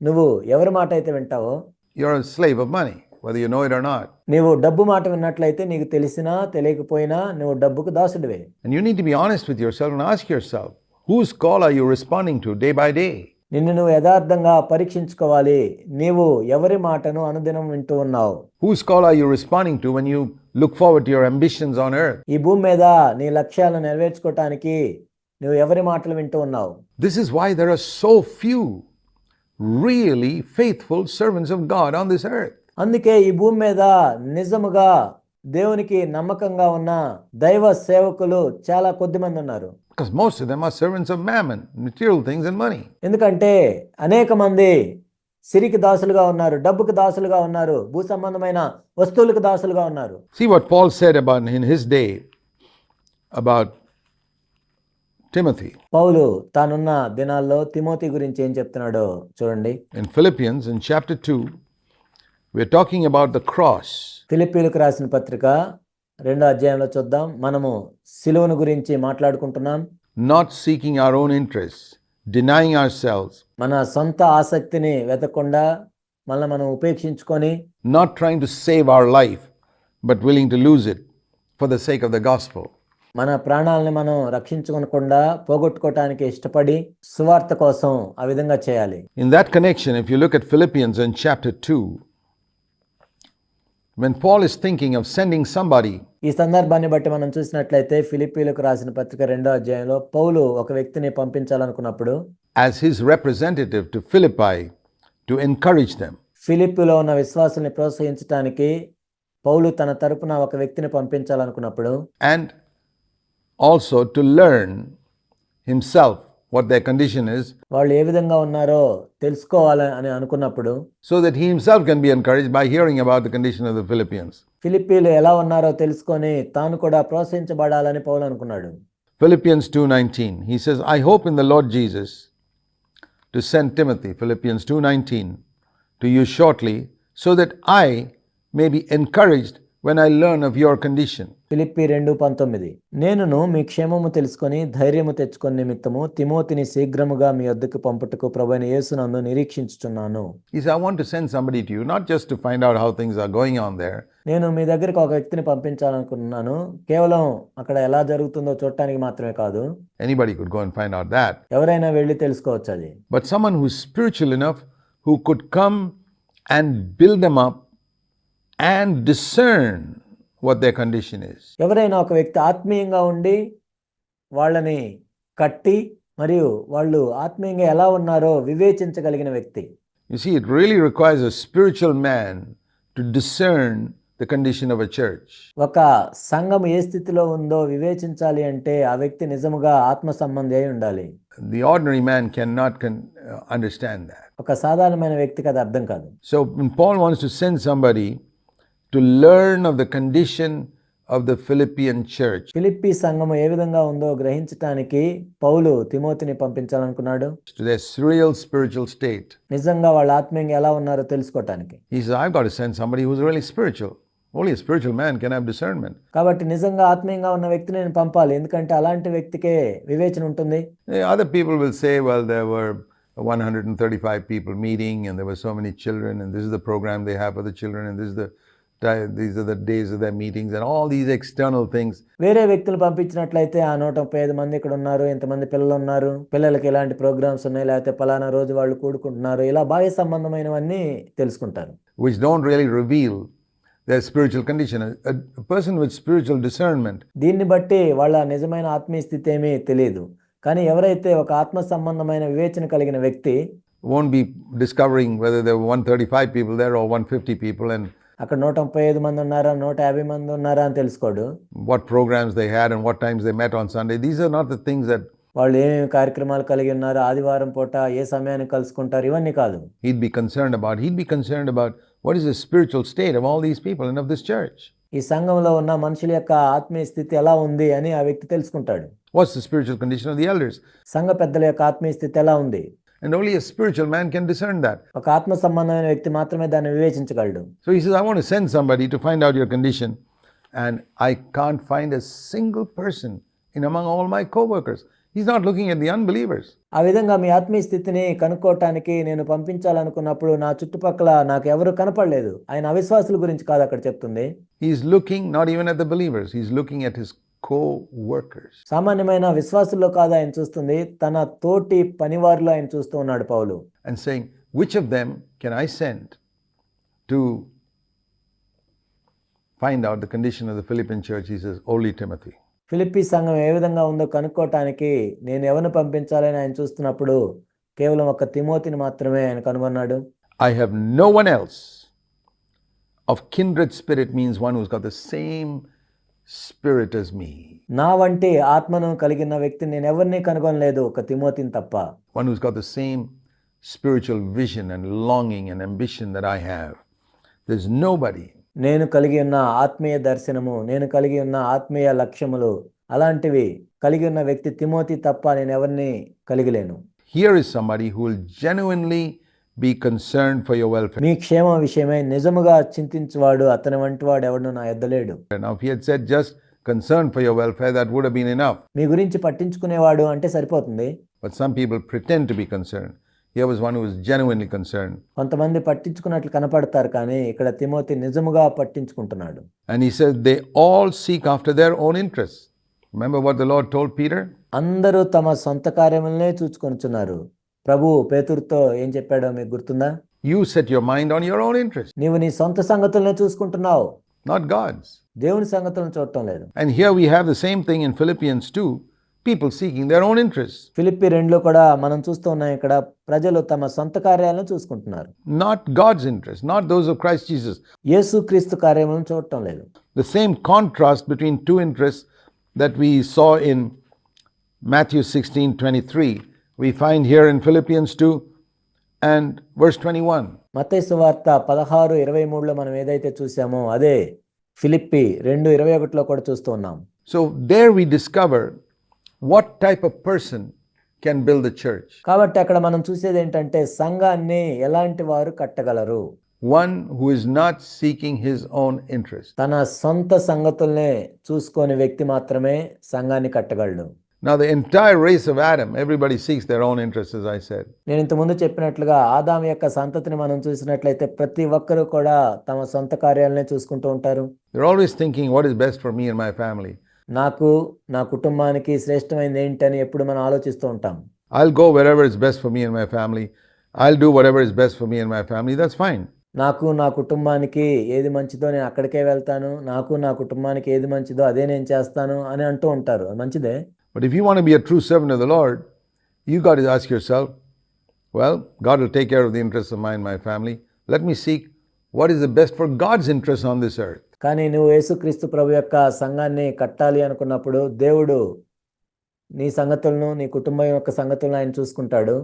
నువ్వు ఎవరి మాట అయితే వింటావో, you're a slave of money, whether you know it or not. నీవు డబ్బు మాట విన్నట్లయితే నీకు తెలిసినా తెలియకపోయినా నువ్వు డబ్బుకు దాసుడివే. And you need to be honest with yourself and ask yourself, whose call are you responding to day by day? నిన్ను నువ్వు యథార్థంగా పరీక్షించుకోవాలి. నీవు ఎవరి మాటను అనుదినం వింటూ ఉన్నావు? Whose call are you responding to when you look forward to your ambitions on earth? ఈ భూమి మీద నీ లక్ష్యాలను నెరవేర్చుకోవటానికి నువ్వు ఎవరి మాటలు వింటూ ఉన్నావు? This is why there are so few really faithful servants of God on this earth. అందుకే ఈ భూమి మీద నిజముగా దేవునికి నమ్మకంగా ఉన్న దైవ సేవకులు చాలా కొద్ది మంది ఉన్నారు. Because most of them are servants of mammon, material things and money. ఎందుకంటే అనేక మంది సిరికి దాసులుగా ఉన్నారు, డబ్బుకు దాసులుగా ఉన్నారు, భూ సంబంధమైన వస్తువులకు దాసులుగా ఉన్నారు. See what Paul said about in his day about Timothy. పౌలు తానున్న దినాల్లో తిమోతి గురించి ఏం చెప్తున్నాడో చూడండి. In Philippians in chapter 2, we're talking about the cross. ఫిలిప్పీలకు రాసిన పత్రిక 2వ అధ్యాయంలో చూద్దాం. మనము సిలువను గురించి మాట్లాడుకుంటున్నాం. Not seeking our own interests, denying ourselves, మన సొంత ఆసక్తిని వెతకుండా మనం ఉపేక్షించుకొని, not trying to save our life, but willing to lose it for the sake of the gospel. మన ప్రాణాలని మనం రక్షించుకోకుండా పోగొట్టుకోవటానికి ఇష్టపడి సువార్త కోసం ఆ విధంగా చేయాలి. In that connection, if you look at Philippians in chapter 2, when Paul is thinking of sending somebody, ఈ సందర్భాన్ని బట్టి మనం చూసినట్లయితే ఫిలిప్పీలకు రాసిన పత్రిక 2వ అధ్యాయంలో పౌలు ఒక వ్యక్తిని పంపించాలనుకున్నప్పుడు as his representative to Philippi to encourage them, ఫిలిప్పీలో ఉన్న విశ్వాసుల్ని ప్రోత్సహించడానికి పౌలు తన తరపున ఒక వ్యక్తిని పంపించాలనుకున్నప్పుడు, and also to learn himself what their condition is, వాళ్ళు ఏ విధంగా ఉన్నారో తెలుసుకోవాలని అనుకున్నప్పుడు, so that he himself can be encouraged by hearing about the condition of the Philippians. ఫిలిప్పీలు ఎలా ఉన్నారో తెలుసుకొని తాను కూడా ప్రోత్సహించబడాలని పౌలు అనుకున్నాడు. Philippians 2:19, he says, I hope in the Lord Jesus to send Timothy, Philippians 2:19, to you shortly, so that I may be encouraged when I learn of your condition. Philippi 2:19, నేనును మీ క్షేమము తెలుసుకొని ధైర్యము తెచ్చుకొని నిమిత్తము తిమోతిని శీఘ్రముగా మీ వద్దకు పంపుటకు ప్రభువైన యేసునందు నిరీక్షించుచున్నాను. He says, I want to send somebody to you, not just to find out how things are going on there, నేను మీ దగ్గరికి ఒక వ్యక్తిని పంపించాలనుకుంటున్నాను, కేవలం అక్కడ ఎలా జరుగుతుందో చూడటానికి మాత్రమే కాదు. anybody could go and find out that, ఎవరైనా వెళ్ళి తెలుసుకోవచ్చు అది. but someone who is spiritual enough, who could come and build them up and discern what their condition is. ఎవరైనా ఒక వ్యక్తి ఆత్మీయంగా ఉండి వాళ్ళని కట్టి మరియు వాళ్ళు ఆత్మీయంగా ఎలా ఉన్నారో వివేచించగలిగిన వ్యక్తి. You see, it really requires a spiritual man to discern the condition of a church. ఒక సంఘం ఏ స్థితిలో ఉందో వివేచించాలి అంటే ఆ వ్యక్తి నిజముగా ఆత్మ సంబంధి అయి ఉండాలి. The ordinary man cannot understand that. ఒక సాధారణమైన వ్యక్తికి అది అర్థం కాదు. So when Paul wants to send somebody to learn of the condition of the Philippian church, Philippi సంఘము ఏ విధంగా ఉందో గ్రహించటానికి పౌలు తిమోతిని పంపించాలనుకున్నాడు. to their real spiritual state, నిజంగా వాళ్ళ ఆత్మీయంగా ఎలా ఉన్నారో తెలుసుకోవటానికి. he says, I've got to send somebody who's really spiritual. Only a spiritual man can have discernment. కాబట్టి నిజంగా ఆత్మీయంగా ఉన్న వ్యక్తిని నేను పంపాలి, ఎందుకంటే అలాంటి వ్యక్తికే వివేచన ఉంటుంది. Other people will say, well, there were 135 people meeting and there were so many children and this is the program they have for the children and these are the days of their meetings and all these external things. వేరే వ్యక్తులు పంపించినట్లయితే ఆ 135 మంది ఇక్కడ ఉన్నారు, ఇంతమంది పిల్లలు ఉన్నారు, పిల్లలకి ఇలాంటి ప్రోగ్రామ్స్ ఉన్నాయి, లేకపోతే పలానా రోజు వాళ్ళు కూడుకుంటున్నారు, ఇలా బాహ్య సంబంధమైనవన్నీ తెలుసుకుంటారు. Which don't really reveal their spiritual condition. A person with spiritual discernment, దీన్ని బట్టి వాళ్ళ నిజమైన ఆత్మీయ స్థితి ఏమీ తెలియదు. కానీ ఎవరైతే ఒక ఆత్మ సంబంధమైన వివేచన కలిగిన వ్యక్తి won't be discovering whether there were 135 people there or 150 people and అక్కడ 135 మంది ఉన్నారా 150 మంది ఉన్నారా అని తెలుసుకోడు. what programs they had and what times they met on Sunday. These are not the things that వాళ్ళు ఏమేమి కార్యక్రమాలు కలిగి ఉన్నారు, ఆదివారం పూట ఏ సమయాన్ని కలుసుకుంటారు, ఇవన్నీ కాదు. he'd be concerned about. He'd be concerned about what is the spiritual state of all these people and of this church. ఈ సంఘంలో ఉన్న మనుషుల యొక్క ఆత్మీయ స్థితి ఎలా ఉంది అని ఆ వ్యక్తి తెలుసుకుంటాడు. What's the spiritual condition of the elders? సంఘ పెద్దల యొక్క ఆత్మీయ స్థితి ఎలా ఉంది. And only a spiritual man can discern that. ఒక ఆత్మ సంబంధమైన వ్యక్తి మాత్రమే దాన్ని వివేచించగలడు. So he says, I want to send somebody to find out your condition and I can't find a single person in among all my co-workers. He's not looking at the unbelievers. ఆ విధంగా మీ ఆత్మీయ స్థితిని కనుక్కోవటానికి నేను పంపించాలనుకున్నప్పుడు నా చుట్టుపక్కల నాకు ఎవరు కనపడలేదు. ఆయన అవిశ్వాసుల గురించి కాదు అక్కడ చెప్తుంది. He's looking not even at the believers. He's looking at his co-workers. సామాన్యమైన విశ్వాసుల్లో కాదు ఆయన చూస్తుంది, తన తోటి పనివారిలో ఆయన చూస్తూ ఉన్నాడు పౌలు. And saying, which of them can I send to find out the condition of the Philippian church? He says, only Timothy. Philippi సంఘం ఏ విధంగా ఉందో కనుక్కోవటానికి నేను ఎవరిని పంపించాలని ఆయన చూస్తున్నప్పుడు కేవలం ఒక తిమోతిని మాత్రమే ఆయన కనుగొన్నాడు. I have no one else of kindred spirit, means one who's got the same spirit as me. నా వంటి ఆత్మను కలిగిన వ్యక్తిని నేను ఎవరిని కనుగొనలేదు, ఒక తిమోతిని తప్ప. One who's got the same spiritual vision and longing and ambition that I have. There's nobody. నేను కలిగి ఉన్న ఆత్మీయ దర్శనము, నేను కలిగి ఉన్న ఆత్మీయ లక్ష్యములు అలాంటివి కలిగి ఉన్న వ్యక్తి తిమోతి తప్ప నేను ఎవరిని కలిగిలేను. Here is somebody who will genuinely be concerned for your welfare. మీ క్షేమం విషయమై నిజముగా చింతించువాడు అతని వంటి వాడు ఎవడు నా యొద్ద లేడు. Now, if he had said just concerned for your welfare, that would have been enough. మీ గురించి పట్టించుకునేవాడు అంటే సరిపోతుంది. But some people pretend to be concerned. Here was one who was genuinely concerned. కొంతమంది పట్టించుకున్నట్లు కనపడతారు, కానీ ఇక్కడ తిమోతి నిజముగా పట్టించుకుంటున్నాడు. And he says they all seek after their own interests. Remember what the Lord told Peter? అందరూ తమ సొంత కార్యములనే చూచుకొనుచున్నారు. ప్రభువు పేతురుతో ఏం చెప్పాడో మీకు గుర్తుందా? You set your mind on your own interests, నీవు నీ సొంత సంగతులనే చూసుకుంటున్నావు, not God's. దేవుని సంగతులను చూడటం లేదు. And here we have the same thing in Philippians 2, people seeking their own interests. Philippi 2లో కూడా మనం చూస్తూ ఉన్నాం, ఇక్కడ ప్రజలు తమ సొంత కార్యాలను చూసుకుంటున్నారు, Not God's interests, not those of Christ Jesus. యేసుక్రీస్తు కార్యములను చూడటం లేదు. The same contrast between two interests that we saw in Matthew 16:23, we find here in Philippians 2 and verse 21. మత్తయి సువార్త 16:23లో మనం ఏదైతే చూసామో అదే ఫిలిప్పీ 2:21లో కూడా చూస్తూ ఉన్నాం. So there we discover what type of person can build the church. కాబట్టి అక్కడ మనం చూసేది ఏంటంటే సంఘాన్ని ఎలాంటి వారు కట్టగలరు. One who is not seeking his own interest. తన సొంత సంగతుల్నే చూసుకొని వ్యక్తి మాత్రమే సంఘాన్ని కట్టగలడు. Now the entire race of Adam, everybody seeks their own interests, as I said. నేను ఇంతకుముందు చెప్పినట్లుగా ఆదాము యొక్క సంతతిని మనం చూసినట్లయితే ప్రతి ఒక్కరూ కూడా తమ సొంత కార్యాలనే చూసుకుంటూ ఉంటారు. They're always thinking what is best for me and my family. నాకు నా కుటుంబానికి శ్రేష్టమైనది ఏంటని ఎప్పుడు మనం ఆలోచిస్తూ ఉంటాం. I'll go wherever is best for me and my family. I'll do whatever is best for me and my family. That's fine. నాకు నా కుటుంబానికి ఏది మంచిదో నేను అక్కడికే వెళ్తాను, నాకు నా కుటుంబానికి ఏది మంచిదో అదే నేను చేస్తాను అని అంటూ ఉంటారు. అది మంచిదే. But if you want to be a true servant of the Lord, you got to ask yourself, well, God will take care of the interests of mine and my family. Let me seek what is the best for God's interests on this earth. కానీ నువ్వు యేసుక్రీస్తు ప్రభు యొక్క సంఘాన్ని కట్టాలి అనుకున్నప్పుడు దేవుడు నీ సంగతులను, నీ కుటుంబం యొక్క సంగతులను ఆయన చూసుకుంటాడు.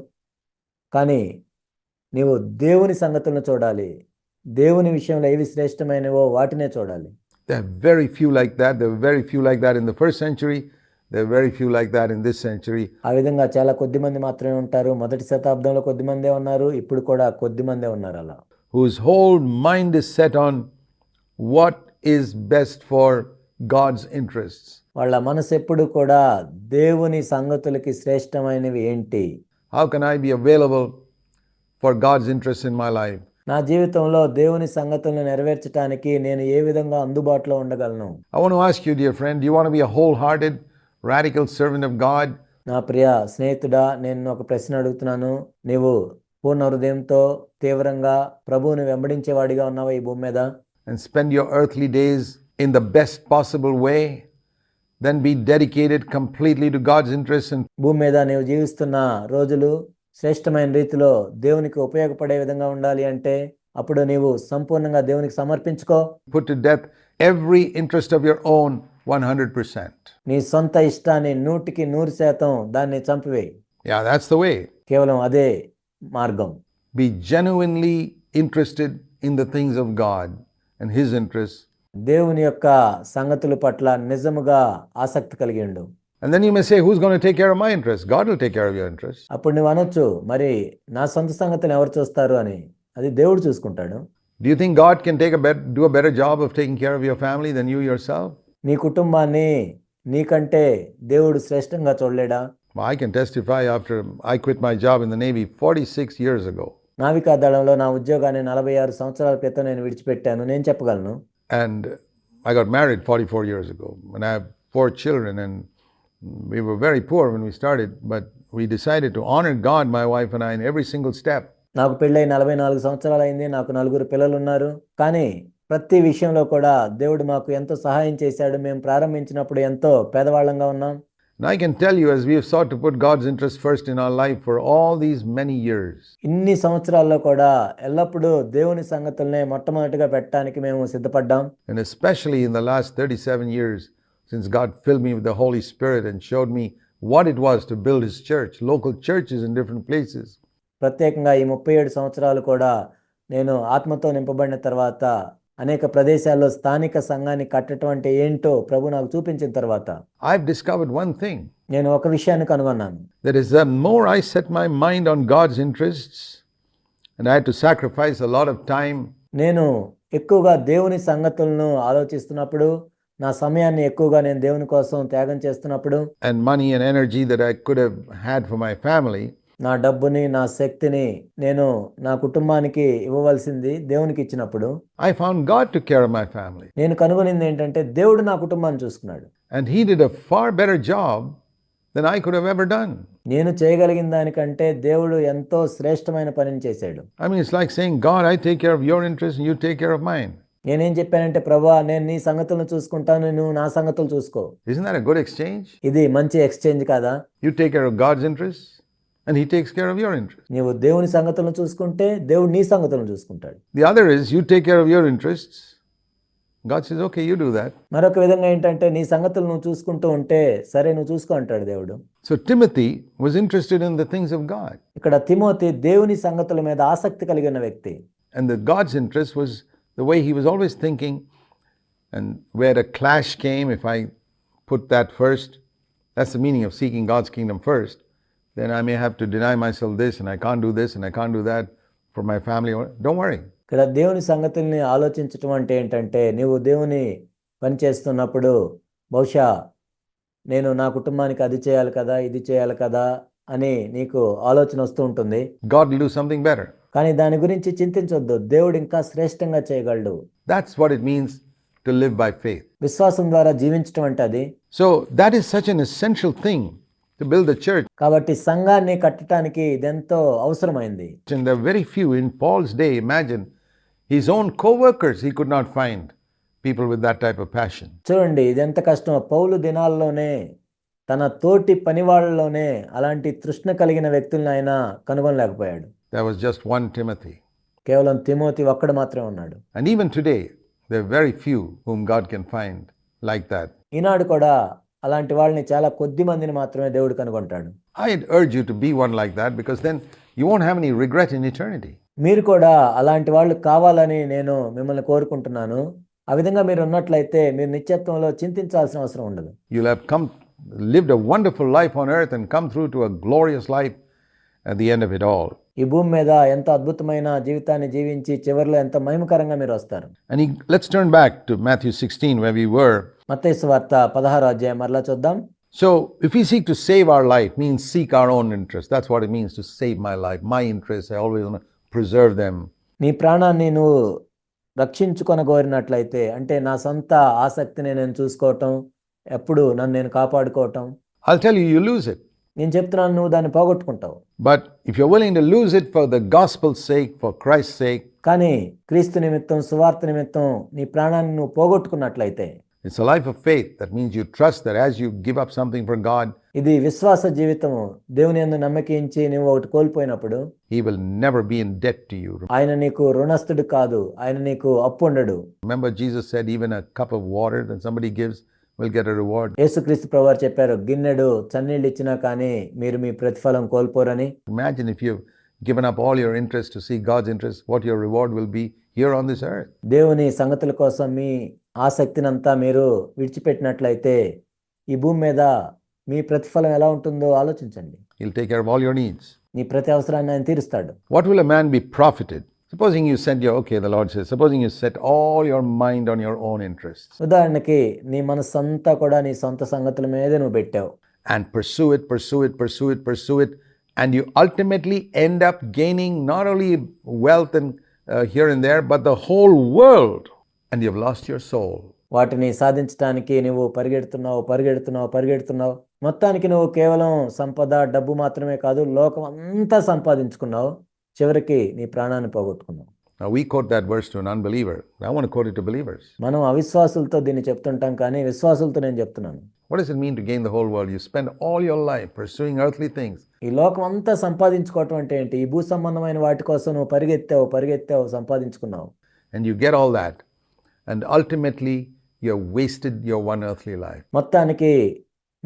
కానీ నీవు దేవుని సంగతులను చూడాలి. దేవుని విషయంలో ఏవి శ్రేష్టమైనవో వాటినే చూడాలి. There are very few like that. There were very few like that in the first century. There are very few like that in this century. ఆ విధంగా చాలా కొద్ది మంది మాత్రమే ఉంటారు. మొదటి శతాబ్దంలో కొద్ది మందే ఉన్నారు, ఇప్పుడు కూడా కొద్ది మందే ఉన్నారు అలా. Whose whole mind is set on what is best for God's interests. వాళ్ళ మనసు ఎప్పుడు కూడా దేవుని సంగతులకి శ్రేష్టమైనవి ఏంటి, How can I be available for God's interests in my life? నా జీవితంలో దేవుని సంగతులను నెరవేర్చడానికి నేను ఏ విధంగా అందుబాటులో ఉండగలను. I want to ask you, dear friend, do you want to be a wholehearted, radical servant of God? నా ప్రియ స్నేహితుడా, నేను ఒక ప్రశ్న అడుగుతున్నాను. నీవు పూర్ణ హృదయంతో తీవ్రంగా ప్రభువుని వెంబడించేవాడిగా ఉన్నావా ఈ భూమి మీద? And spend your earthly days in the best possible way? Then be dedicated completely to God's interests and భూమి మీద నీవు జీవిస్తున్న రోజులు శ్రేష్టమైన రీతిలో దేవునికి ఉపయోగపడే విధంగా ఉండాలి అంటే అప్పుడు నీవు సంపూర్ణంగా దేవునికి సమర్పించుకో. put to death every interest of your own 100%. నీ సొంత ఇష్టాన్ని 100% దాన్ని చంపివేయి. Yeah, that's the way. కేవలం అదే మార్గం. Be genuinely interested in the things of God and His interests. దేవుని యొక్క సంగతుల పట్ల నిజముగా ఆసక్తి కలిగి ఉండు. And then you may say, who's going to take care of my interests? God will take care of your interests. అప్పుడు నువ్వు అనొచ్చు, మరి నా సొంత సంగతులు ఎవరు చూస్తారు అని. అది దేవుడు చూసుకుంటాడు. Do you think God can do a better job of taking care of your family than you yourself? నీ కుటుంబాన్ని నీకంటే దేవుడు శ్రేష్టంగా చూడలేడా? Well, I can testify after I quit my job in the Navy 46 years ago. నావికా దళంలో నా ఉద్యోగాన్ని 46 సంవత్సరాల క్రితం నేను విడిచిపెట్టాను. నేను చెప్పగలను. And I got married 44 years ago. And I have 4 children, and we were very poor when we started, but we decided to honor God, my wife and I, in every single step. నాకు పెళ్ళై 44 సంవత్సరాలు అయింది. నాకు 4 పిల్లలు ఉన్నారు. కానీ ప్రతి విషయంలో కూడా దేవుడు మాకు ఎంతో సహాయం చేశాడు. మేము ప్రారంభించినప్పుడు ఎంతో పేదవాళ్ళంగా ఉన్నాం. And I can tell you, as we have sought to put God's interest first in our life for all these many years, ఇన్ని సంవత్సరాల్లో కూడా ఎల్లప్పుడూ దేవుని సంగతుల్నే మొట్టమొదటిగా పెట్టడానికి మేము సిద్ధపడ్డాం. and especially in the last 37 years, since God filled me with the Holy Spirit and showed me what it was to build His church, local churches in different places. ప్రత్యేకంగా ఈ 37 సంవత్సరాలు కూడా నేను ఆత్మతో నింపబడిన తర్వాత అనేక ప్రదేశాల్లో స్థానిక సంఘాన్ని కట్టడం అంటే ఏంటో ప్రభు నాకు చూపించిన తర్వాత I've discovered one thing, నేను ఒక విషయాన్ని కనుగొన్నాను. that is, the more I set my mind on God's interests, and I had to sacrifice a lot of time, నేను ఎక్కువగా దేవుని సంగతులను ఆలోచిస్తున్నప్పుడు, నా సమయాన్ని ఎక్కువగా నేను దేవుని కోసం త్యాగం చేస్తున్నప్పుడు, and money and energy that I could have had for my family, నా డబ్బుని, నా శక్తిని నేను నా కుటుంబానికి ఇవ్వవలసింది దేవునికి ఇచ్చినప్పుడు, I found God took care of my family. నేను కనుగొనింది ఏంటంటే దేవుడు నా కుటుంబాన్ని చూసుకున్నాడు. And He did a far better job than I could have ever done. నేను చేయగలిగిన దానికంటే దేవుడు ఎంతో శ్రేష్టమైన పనిని చేశాడు. I mean, it's like saying, God, I take care of your interests and you take care of mine. నేనేం చెప్పానంటే, ప్రభా నేను నీ సంగతులను చూసుకుంటాను, నువ్వు నా సంగతులు చూసుకో. Isn't that a good exchange? ఇది మంచి ఎక్స్చేంజ్ కాదా? You take care of God's interests and He takes care of your interests. నీవు దేవుని సంగతులను చూసుకుంటే దేవుడు నీ సంగతులను చూసుకుంటాడు. The other is, you take care of your interests. God says, okay, you do that. మరొక విధంగా ఏంటంటే, నీ సంగతులు నువ్వు చూసుకుంటూ ఉంటే సరే నువ్వు చూసుకో అంటాడు దేవుడు. So Timothy was interested in the things of God. ఇక్కడ తిమోతి దేవుని సంగతుల మీద ఆసక్తి కలిగిన వ్యక్తి. And God's interest was the way he was always thinking, and where a clash came, if I put that first, that's the meaning of seeking God's kingdom first, then I may have to deny myself this, and I can't do this, and I can't do that for my family. Don't worry. ఇక్కడ దేవుని సంగతుల్ని ఆలోచించటం అంటే ఏంటంటే, నీవు దేవుని పని చేస్తున్నప్పుడు బహుశా నేను నా కుటుంబానికి అది చేయాలి కదా, ఇది చేయాలి కదా అని నీకు ఆలోచన వస్తూ ఉంటుంది. God will do something better. కానీ దాని గురించి చింతించొద్దు. దేవుడు ఇంకా శ్రేష్టంగా చేయగలడు. That's what it means to live by faith. విశ్వాసం ద్వారా జీవించటం అంటే అది. So that is such an essential thing to build the church. కాబట్టి సంఘాన్ని కట్టడానికి ఇదెంతో అవసరమైంది. And there are very few in Paul's day. Imagine his own co-workers, he could not find people with that type of passion. చూడండి ఇదెంత కష్టమో. పౌలు దినాల్లోనే తన తోటి పనివాళ్ళలోనే అలాంటి తృష్ణ కలిగిన వ్యక్తులను ఆయన కనుగొనలేకపోయాడు. There was just one Timothy. కేవలం తిమోతి ఒక్కడు మాత్రమే ఉన్నాడు. And even today, there are very few whom God can find like that. ఈనాడు కూడా అలాంటి వాళ్ళని చాలా కొద్ది మందిని మాత్రమే దేవుడు కనుగొంటాడు. I'd urge you to be one like that, because then you won't have any regret in eternity. మీరు కూడా అలాంటి వాళ్ళు కావాలని నేను మిమ్మల్ని కోరుకుంటున్నాను. ఆ విధంగా మీరు ఉన్నట్లయితే మీరు నిత్యత్వంలో చింతించాల్సిన అవసరం ఉండదు. You'll have lived a wonderful life on earth and come through to a glorious life at the end of it all. ఈ భూమి మీద ఎంతో అద్భుతమైన జీవితాన్ని జీవించి చివరిలో ఎంతో మహిమకరంగా మీరు వస్తారు. And let's turn back to Matthew 16 where we were. మత్తయి సువార్త 16వ అధ్యాయం మరలా చూద్దాం. So if we seek to save our life, means seek our own interest. That's what it means to save my life. My interests, I always want to preserve them. నీ ప్రాణాన్ని నువ్వు రక్షించుకొనగోరినట్లయితే, అంటే నా సొంత ఆసక్తిని నేను చూసుకోవటం, ఎప్పుడు నన్ను నేను కాపాడుకోవటం, I'll tell you, you lose it. నేను చెప్తున్నాను, నువ్వు దాన్ని పోగొట్టుకుంటావు. But if you're willing to lose it for the gospel's sake, for Christ's sake, కానీ క్రీస్తు నిమిత్తం, సువార్త నిమిత్తం నీ ప్రాణాన్ని నువ్వు పోగొట్టుకున్నట్లయితే, it's a life of faith. That means you trust that as you give up something for God, ఇది విశ్వాస జీవితము. దేవుని యందు నమ్మకించి నువ్వు ఒకటి కోల్పోయినప్పుడు He will never be in debt to you. ఆయన నీకు రుణస్థుడు కాదు, ఆయన నీకు అప్పు ఉండడు. Remember, Jesus said even a cup of water that somebody gives will get a reward. యేసుక్రీస్తు ప్రభువారు చెప్పారు, గిన్నెడు చన్నీళ్ళు ఇచ్చినా కానీ మీరు మీ ప్రతిఫలం కోల్పోరని. Imagine if you've given up all your interest to see God's interest, what your reward will be here on this earth. దేవుని సంగతుల కోసం మీ ఆసక్తినంతా మీరు విడిచిపెట్టినట్లయితే ఈ భూమి మీద మీ ప్రతిఫలం ఎలా ఉంటుందో ఆలోచించండి. He'll take care of all your needs. నీ ప్రతి అవసరాన్ని ఆయన తీరుస్తాడు. What will a man be profited Supposing you set your, okay, the Lord says, supposing you set all your mind on your own interests ఉదాహరణకి నీ మనసంతా కూడా నీ సొంత సంగతుల మీదే నువ్వు పెట్టావు. and pursue it, pursue it, pursue it, pursue it, and you ultimately end up gaining not only wealth and here and there, but the whole world, and you've lost your soul. వాటిని సాధించడానికి నువ్వు పరిగెడుతున్నావు. మొత్తానికి నువ్వు కేవలం సంపద, డబ్బు మాత్రమే కాదు, లోకం అంతా సంపాదించుకున్నావు. చివరికి నీ ప్రాణాన్ని పోగొట్టుకున్నావు. Now we quote that verse to an unbeliever. I want to quote it to believers. మనం అవిశ్వాసులతో దీన్ని చెప్తుంటాం, కానీ విశ్వాసులతో నేను చెప్తున్నాను. What does it mean to gain the whole world? You spend all your life pursuing earthly things. ఈ లోకం అంతా సంపాదించుకోవటం అంటే ఏంటి? ఈ భూ సంబంధమైన వాటి కోసం నువ్వు పరిగెత్తావు, సంపాదించుకున్నావు. And you get all that. And ultimately, you have wasted your one earthly life. మొత్తానికి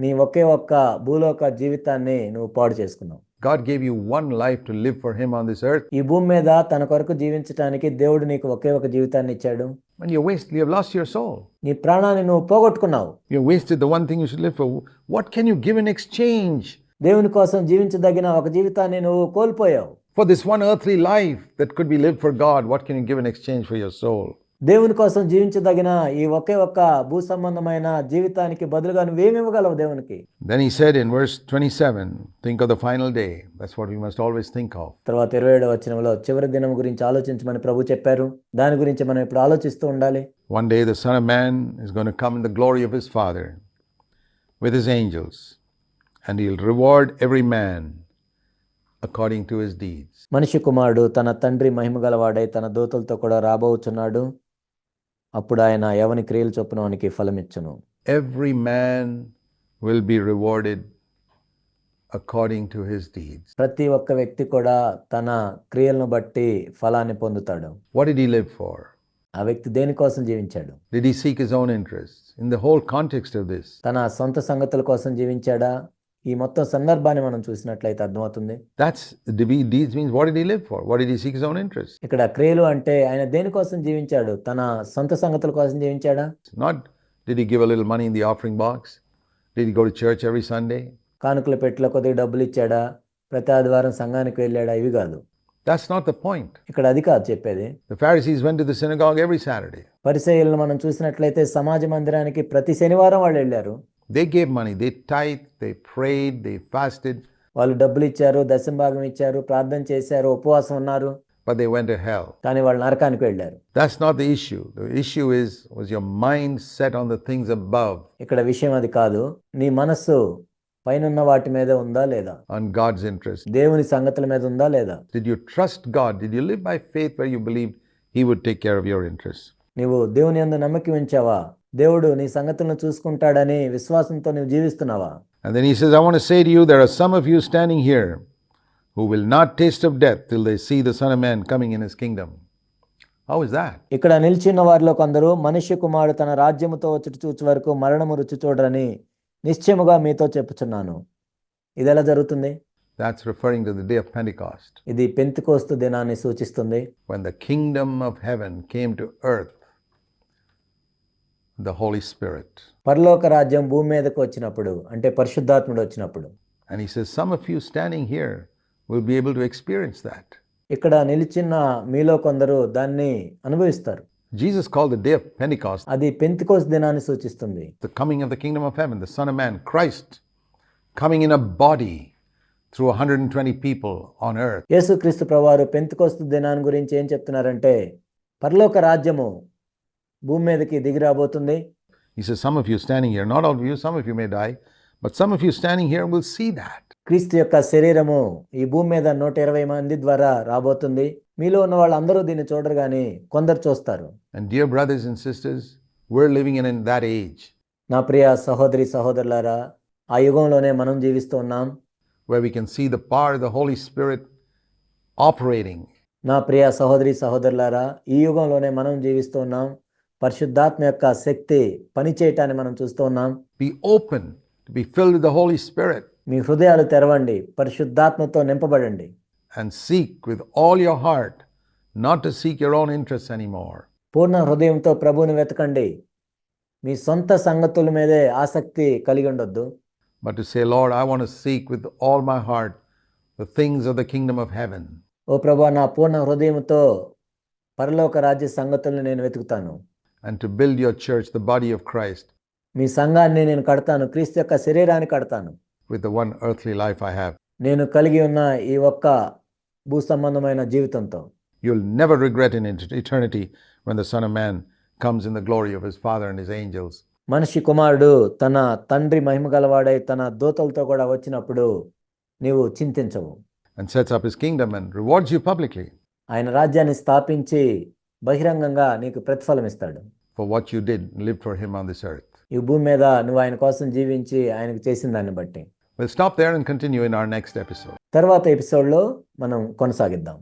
నీ ఒకే ఒక్క భూలోక జీవితాన్ని నువ్వు పాడు చేసుకున్నావు. God gave you one life to live for Him on this earth. ఈ భూమి మీద తన కొరకు జీవించడానికి దేవుడు నీకు ఒకే ఒక జీవితాన్ని ఇచ్చాడు. And you have lost your soul. నీ ప్రాణాన్ని నువ్వు పోగొట్టుకున్నావు. You have wasted the one thing you should live for. What can you give in exchange? దేవుని కోసం జీవించదగిన ఒక జీవితాన్ని నువ్వు కోల్పోయావు. For this one earthly life that could be lived for God, what can you give in exchange for your soul? దేవుని కోసం జీవించదగిన ఈ ఒకే ఒక్క భూ సంబంధమైన జీవితానికి బదులుగా నువ్వేమి ఇవ్వగలవు దేవునికి? Then he said in verse 27, think of the final day. That's what we must always think of. తర్వాత 27వ వచనంలో చివరి దినం గురించి ఆలోచించమని ప్రభు చెప్పారు. దాని గురించి మనం ఇప్పుడు ఆలోచిస్తూ ఉండాలి. One day the Son of Man is going to come in the glory of his Father with his angels, and he'll reward every man according to his deeds. మనిషి కుమారుడు తన తండ్రి మహిమగలవాడై తన దూతలతో కూడా రాబోచున్నాడు. అప్పుడు ఆయన ఎవని క్రియలు చొప్పున వానికి ఫలమిచ్చును. Every man will be rewarded according to his deeds. ప్రతి ఒక్క వ్యక్తి కూడా తన క్రియలను బట్టి ఫలాన్ని పొందుతాడు. What did he live for? ఆ వ్యక్తి దేనికోసం జీవించాడు? Did he seek his own interests? In the whole context of this, తన సొంత సంగతుల కోసం జీవించాడా? ఈ మొత్తం సందర్భాన్ని మనం చూసినట్లయితే అర్థమవుతుంది. that's deeds means what did he live for? What did he seek his own interests? ఇక్కడ క్రియలు అంటే ఆయన దేనికోసం జీవించాడు? తన సొంత సంగతుల కోసం జీవించాడా? Not did he give a little money in the offering box? Did he go to church every Sunday? కానుకల పెట్టెలో కొద్దిగా డబ్బులు ఇచ్చాడా? ప్రతి ఆదివారం సంఘానికి వెళ్ళాడా? ఇవి కాదు. That's not the point. ఇక్కడ అది కాదు చెప్పేది. The Pharisees went to the synagogue every Saturday. పరిసయ్యులను మనం చూసినట్లయితే సమాజ మందిరానికి ప్రతి శనివారం వాళ్ళు వెళ్ళారు. They gave money, they tithed, they prayed, they fasted, వాళ్ళు డబ్బులు ఇచ్చారు, దశంభాగం ఇచ్చారు, ప్రార్థన చేశారు, ఉపవాసం ఉన్నారు, but they went to hell. కానీ వాళ్ళు నరకానికి వెళ్ళారు. That's not the issue. The issue was your mind set on the things above, ఇక్కడ విషయం అది కాదు. నీ మనస్సు పైనున్న వాటి మీద ఉందా లేదా? on God's interest. దేవుని సంగతుల మీద ఉందా లేదా? Did you trust God? Did you live by faith where you believed He would take care of your interests? నీవు దేవుని యందు నమ్మకం ఉంచావా? దేవుడు నీ సంగతులను చూసుకుంటాడని విశ్వాసంతో నువ్వు జీవిస్తున్నావా? And then he says, I want to say to you, there are some of you standing here who will not taste of death till they see the Son of Man coming in his kingdom. How is that? ఇక్కడ నిలిచిన వారిలో కొందరు మనుష్య కుమారుడు తన రాజ్యముతో వచ్చి చూచు వరకు మరణము రుచి చూడరని నిశ్చయముగా మీతో చెప్పుచున్నాను. ఇది ఎలా జరుగుతుంది? That's referring to the day of Pentecost, ఇది పెంతెకోస్తు దినాన్ని సూచిస్తుంది. when the kingdom of heaven came to earth, the Holy Spirit. పరలోక రాజ్యం భూమి మీదకు వచ్చినప్పుడు, అంటే పరిశుద్ధాత్ముడు వచ్చినప్పుడు. And he says, some of you standing here will be able to experience that. ఇక్కడ నిలిచిన మీలో కొందరు దాన్ని అనుభవిస్తారు. Jesus called the day of Pentecost అది పెంతెకోస్తు దినాన్ని సూచిస్తుంది. the coming of the kingdom of heaven, the Son of Man, Christ, coming in a body through 120 people on earth. యేసుక్రీస్తు ప్రభువారు పెంతెకోస్తు దినాన్ని గురించి ఏం చెప్తున్నారంటే, పరలోక రాజ్యము భూమి మీదకి దిగి రాబోతుంది. He says, some of you standing here, not all of you, some of you may die, but some of you standing here will see that. క్రీస్తు యొక్క శరీరము ఈ భూమి మీద 120 మంది ద్వారా రాబోతుంది. మీలో ఉన్న వాళ్ళందరూ దీన్ని చూడరు, కానీ కొందరు చూస్తారు. And dear brothers and sisters, we're living in that age నా ప్రియ సహోదరి సహోదరులారా, ఆ యుగంలోనే మనం జీవిస్తూ ఉన్నాం, where we can see the power of the Holy Spirit operating. నా ప్రియ సహోదరి సహోదరులారా, ఈ యుగంలోనే మనం జీవిస్తూ ఉన్నాం. పరిశుద్ధాత్మ యొక్క శక్తి పనిచేయటాన్ని మనం చూస్తూ ఉన్నాం. Be open to be filled with the Holy Spirit మీ హృదయాలు తెరవండి, పరిశుద్ధాత్మతో నింపబడండి. and seek with all your heart not to seek your own interests anymore. పూర్ణ హృదయంతో ప్రభువుని వెతకండి. మీ సొంత సంగతుల మీదే ఆసక్తి కలిగి ఉండొద్దు, But to say, Lord, I want to seek with all my heart the things of the kingdom of heaven. ఓ ప్రభువా, నా పూర్ణ హృదయంతో పరలోక రాజ్య సంగతులను నేను వెతుకుతాను. and to build your church, the body of Christ, మీ సంఘాన్ని నేను కడతాను, క్రీస్తు యొక్క శరీరాన్ని కడతాను. with the one earthly life I have. నేను కలిగి ఉన్న ఈ ఒక్క భూ సంబంధమైన జీవితంతో. You'll never regret in eternity when the Son of Man comes in the glory of his Father and his angels. మనిషి కుమారుడు తన తండ్రి మహిమ గలవాడై తన దూతలతో కూడా వచ్చినప్పుడు నీవు చింతించవు. And sets up his kingdom and rewards you publicly ఆయన రాజ్యాన్ని స్థాపించి బహిరంగంగా నీకు ప్రతిఫలం ఇస్తాడు. for what you did and lived for him on this earth. ఈ భూమి మీద నువ్వు ఆయన కోసం జీవించి ఆయనకు చేసిన దాన్ని బట్టి. We'll stop there and continue in our next episode. తర్వాత ఎపిసోడ్లో మనం కొనసాగిద్దాం.